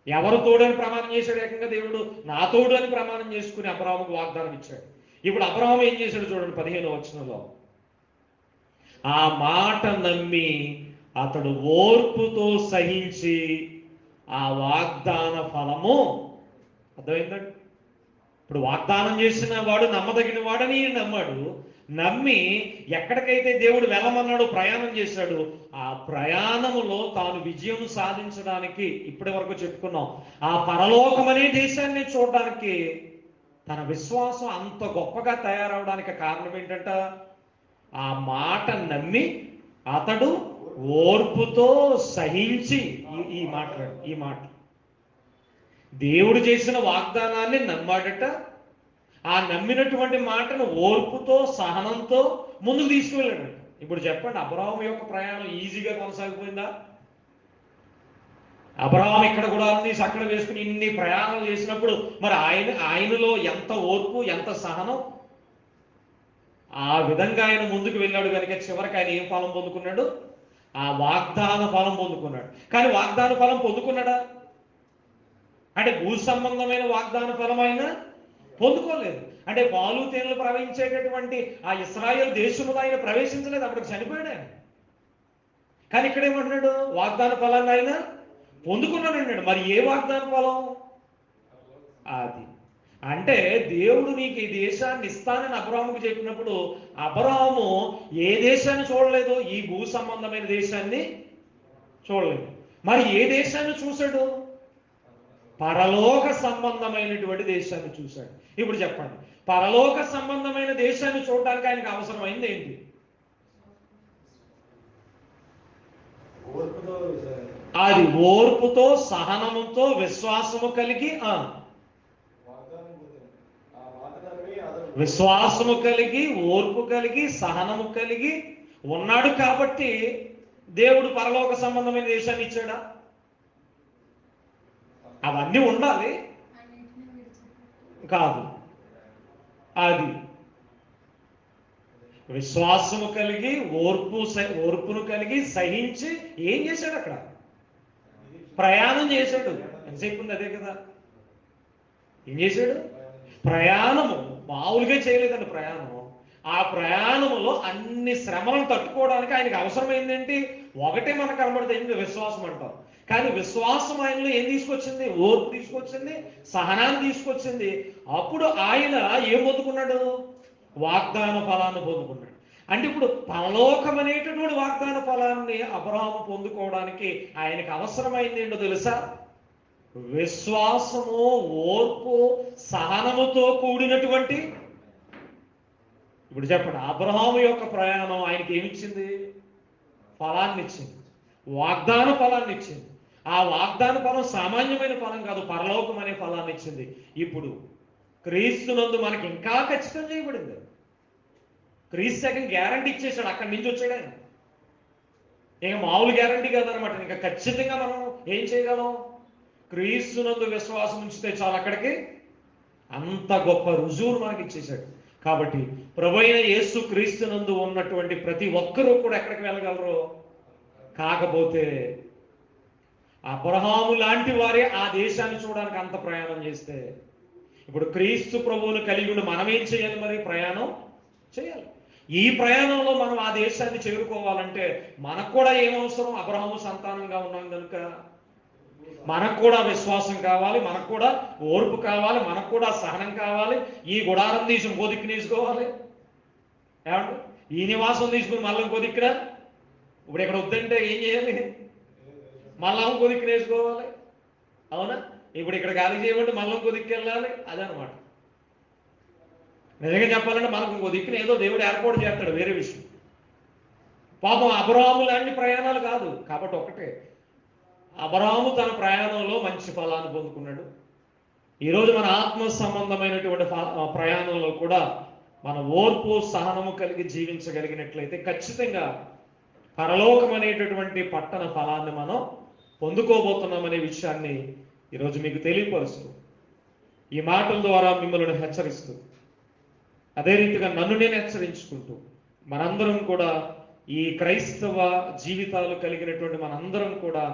ఎవరు తోడు అని ప్రమాణం చేశాడు? ఏకంగా దేవుడు నా తోడు అని ప్రమాణం చేసుకుని అబ్రహాముకు వాగ్దానం ఇచ్చాడు. ఇప్పుడు అబ్రహాము ఏం చేశాడు చూడండి 15వ వచనంలో. ఆ మాట నమ్మి అతడు ఓర్పుతో సహించి ఆ వాగ్దాన ఫలము. అర్థమైందండి? ఇప్పుడు వాగ్దానం చేసిన వాడు నమ్మదగిన వాడని నమ్మాడు. నమ్మి ఎక్కడికైతే దేవుడు వెళ్ళమన్నాడు ప్రయాణం చేశాడు. ఆ ప్రయాణములో తాను విజయం సాధించడానికి ఇప్పటి వరకు చెప్పుకున్నాం, ఆ పరలోకం అనే దేశాన్ని చూడడానికి తన విశ్వాసం అంత గొప్పగా తయారవడానికి కారణం ఏంటంట? ఆ మాట నమ్మి అతడు ఓర్పుతో సహించి. ఈ మాట దేవుడు చేసిన వాగ్దానాన్ని నమ్మాడట. ఆ నమ్మినటువంటి మాటను ఓర్పుతో సహనంతో ముందుకు తీసుకువెళ్ళాడు. ఇప్పుడు చెప్పండి, అబ్రహాము యొక్క ప్రయాణం ఈజీగా కొనసాగిపోయిందా? అబ్రహాం ఇక్కడ కూడా అన్ని అక్కడ వేసుకుని ఇన్ని ప్రయాణాలు చేసినప్పుడు మరి ఆయనలో ఎంత ఓర్పు, ఎంత సహనం, ఆ విధంగా ఆయన ముందుకు వెళ్ళాడు కనుక చివరికి ఆయన ఏం ఫలం పొందుకున్నాడు? ఆ వాగ్దాన ఫలం పొందుకున్నాడు. కానీ వాగ్దాన ఫలం పొందుకున్నాడా? అంటే భూ సంబంధమైన వాగ్దాన ఫలం అయినా పొందుకోలేదు. అంటే పాలు తేనెలు ప్రవహించేటటువంటి ఆ ఇశ్రాయేలు దేశంలో ఆయన ప్రవేశించలేదు, అప్పటికి చనిపోయాడు ఆయన. కానీ ఇక్కడ ఏమంటున్నాడు? వాగ్దాన ఫలాన్ని ఆయన పొందుకున్నాడు అన్నాడు. మరి ఏ వాగ్దాన ఫలం అది? అంటే దేవుడు నీకు ఈ దేశాన్ని ఇస్తానని అబ్రహాముకు చెప్పినప్పుడు అబ్రహాము ఏ దేశాన్ని చూడలేదు? ఈ భూ సంబంధమైన దేశాన్ని చూడలేదు. మరి ఏ దేశాన్ని చూశాడు? పరలోక సంబంధమైనటువంటి దేశాన్ని చూశాడు. ఇప్పుడు చెప్పండి, పరలోక సంబంధమైన దేశాన్ని చూడడానికి ఆయనకు అవసరమైంది ఏంటి? అది ఓర్పుతో, సహనముతో, విశ్వాసము కలిగి విశ్వాసము కలిగి, ఓర్పు కలిగి, సహనము కలిగి ఉన్నాడు కాబట్టి దేవుడు పరలోక సంబంధమైన దేశాన్ని ఇచ్చాడా? అవన్నీ ఉండాలి కాదు. అది విశ్వాసము కలిగి, ఓర్పును కలిగి, సహించి ఏం చేశాడు? అక్కడ ప్రయాణం చేశాడు. ఎంతసేపు ఉంది? అదే కదా. ఏం చేశాడు? ప్రయాణము మామూలుగా చేయలేదండి. ప్రయాణం, ఆ ప్రయాణములో అన్ని శ్రమలను తట్టుకోవడానికి ఆయనకు అవసరమైందేంటి? ఒకటే మనకు కనబడుతుంది, విశ్వాసం అంటాం. కానీ విశ్వాసం ఆయనలో ఏం తీసుకొచ్చింది? ఓర్పు తీసుకొచ్చింది, సహనాన్ని తీసుకొచ్చింది. అప్పుడు ఆయన ఏం పొందుకున్నాడు? వాగ్దాన ఫలాన్ని పొందుకున్నాడు. అంటే ఇప్పుడు పరలోకం అనేటటువంటి వాగ్దాన ఫలాన్ని అబ్రహాము పొందుకోవడానికి ఆయనకు అవసరమైంది ఏంటో తెలుసా? విశ్వాసము, ఓర్పు, సహనముతో కూడినటువంటి. ఇప్పుడు చెప్పండి, అబ్రహాము యొక్క ప్రయాణం ఆయనకి ఏమిచ్చింది? ఫలాన్ని ఇచ్చింది, వాగ్దాన ఫలాన్ని ఇచ్చింది. ఆ వాగ్దాన ఫలం సామాన్యమైన ఫలం కాదు, పరలోకం అనే ఫలాన్ని ఇచ్చింది. ఇప్పుడు క్రీస్తునందు మనకి ఇంకా ఖచ్చితం చేయబడింది. క్రీస్తు సెకండ్ గ్యారంటీ ఇచ్చేసాడు, అక్కడి నుంచి వచ్చాడు ఆయన. ఇక మామూలు గ్యారంటీ కాదనమాట. ఇంకా ఖచ్చితంగా మనం ఏం చేయగలం? క్రీస్తునందు విశ్వాసం ఉంచితే చాలు, అక్కడికి అంత గొప్ప రుజువును మనకి ఇచ్చేశాడు. కాబట్టి ప్రభువైన యేసు క్రీస్తునందు ఉన్నటువంటి ప్రతి ఒక్కరూ కూడా ఎక్కడికి వెళ్ళగలరు? కాకపోతే అబ్రహాము లాంటి వారే ఆ దేశాన్ని చూడడానికి అంత ప్రయాణం చేస్తే, ఇప్పుడు క్రీస్తు ప్రభువును కలిగి ఉండి మనం ఏం చేయాలి? మరి ప్రయాణం చేయాలి. ఈ ప్రయాణంలో మనం ఆ దేశాన్ని చేరుకోవాలంటే మనకు కూడా ఏమవసరం? అబ్రహాము సంతానంగా ఉన్నాం కనుక మనకు కూడా విశ్వాసం కావాలి, మనకు కూడా ఓర్పు కావాలి, మనకు కూడా సహనం కావాలి. ఈ గుడారం తీసి ఇంకో దిక్కున వేసుకోవాలి. ఏమంటే ఈ నివాసం తీసుకుని మళ్ళీ ఇంకో దిక్కున, ఇప్పుడు ఇక్కడ వద్దంటే ఏం చేయాలి? మళ్ళా ఇంకో దిక్కున వేసుకోవాలి. అవునా? ఇప్పుడు ఇక్కడ గాలి చేయమంటే మళ్ళీ ఇంకో దిక్కు వెళ్ళాలి. అదనమాట. నిజంగా చెప్పాలంటే మనకు ఇంకో దిక్కున ఏదో దేవుడు ఏర్పాటు చేస్తాడు, వేరే విషయం. పాపం అబ్రహాము లాంటి ప్రయాణాలు కాదు. కాబట్టి ఒకటే, అబ్రహాము తన ప్రయాణంలో మంచి ఫలాన్ని పొందుకున్నాడు. ఈరోజు మన ఆత్మ సంబంధమైనటువంటి ప్రయాణంలో కూడా మన ఓర్పు, సహనము కలిగి జీవించగలిగినట్లయితే ఖచ్చితంగా పరలోకం అనేటటువంటి పట్టణ ఫలాన్ని మనం పొందుకోబోతున్నామనే విషయాన్ని ఈరోజు మీకు తెలియపరుస్తూ, ఈ మాటల ద్వారా మిమ్మల్ని హెచ్చరిస్తూ, అదే రీతిగా నన్ను నేను హెచ్చరించుకుంటూ, మనందరం కూడా ఈ క్రైస్తవ జీవితాలు కలిగినటువంటి మనందరం కూడా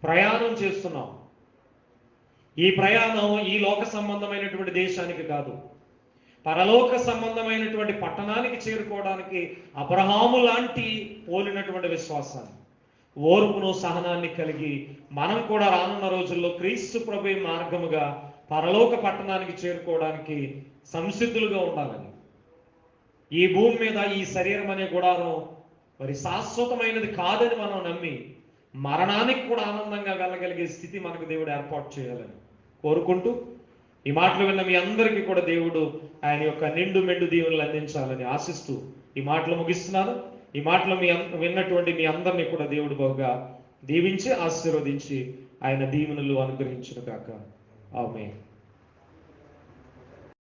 ప్రయాణం చేస్తున్నాం. ఈ ప్రయాణం ఈ లోక సంబంధమైనటువంటి దేశానికి కాదు, పరలోక సంబంధమైనటువంటి పట్టణానికి చేరుకోవడానికి అబ్రహాము లాంటి పోలినటువంటి విశ్వాసాన్ని, ఓర్పును, సహనాన్ని కలిగి మనం కూడా రానున్న రోజుల్లో క్రీస్తు ప్రభు మార్గముగా పరలోక పట్టణానికి చేరుకోవడానికి సంసిద్ధులుగా ఉండాలని. ఈ భూమి మీద ఈ శరీరం అనే గుడారం మరి శాశ్వతమైనది కాదని మనం నమ్మి మరణానికి కూడా ఆనందంగా వెళ్ళగలిగే స్థితి మనకు దేవుడు ఏర్పాటు చేయాలని కోరుకుంటూ, ఈ మాటలు విన్న మీ అందరికీ కూడా దేవుడు ఆయన యొక్క నిండు మెండు దీవెనలు అందించాలని ఆశిస్తూ ఈ మాటలు ముగిస్తున్నాను. ఈ మాటలు విన్నటువంటి మీ అందరినీ కూడా దేవుడు బహుగా దీవించి ఆశీర్వదించి ఆయన దీవెనలు అనుగ్రహించును గాక. ఆమేన్.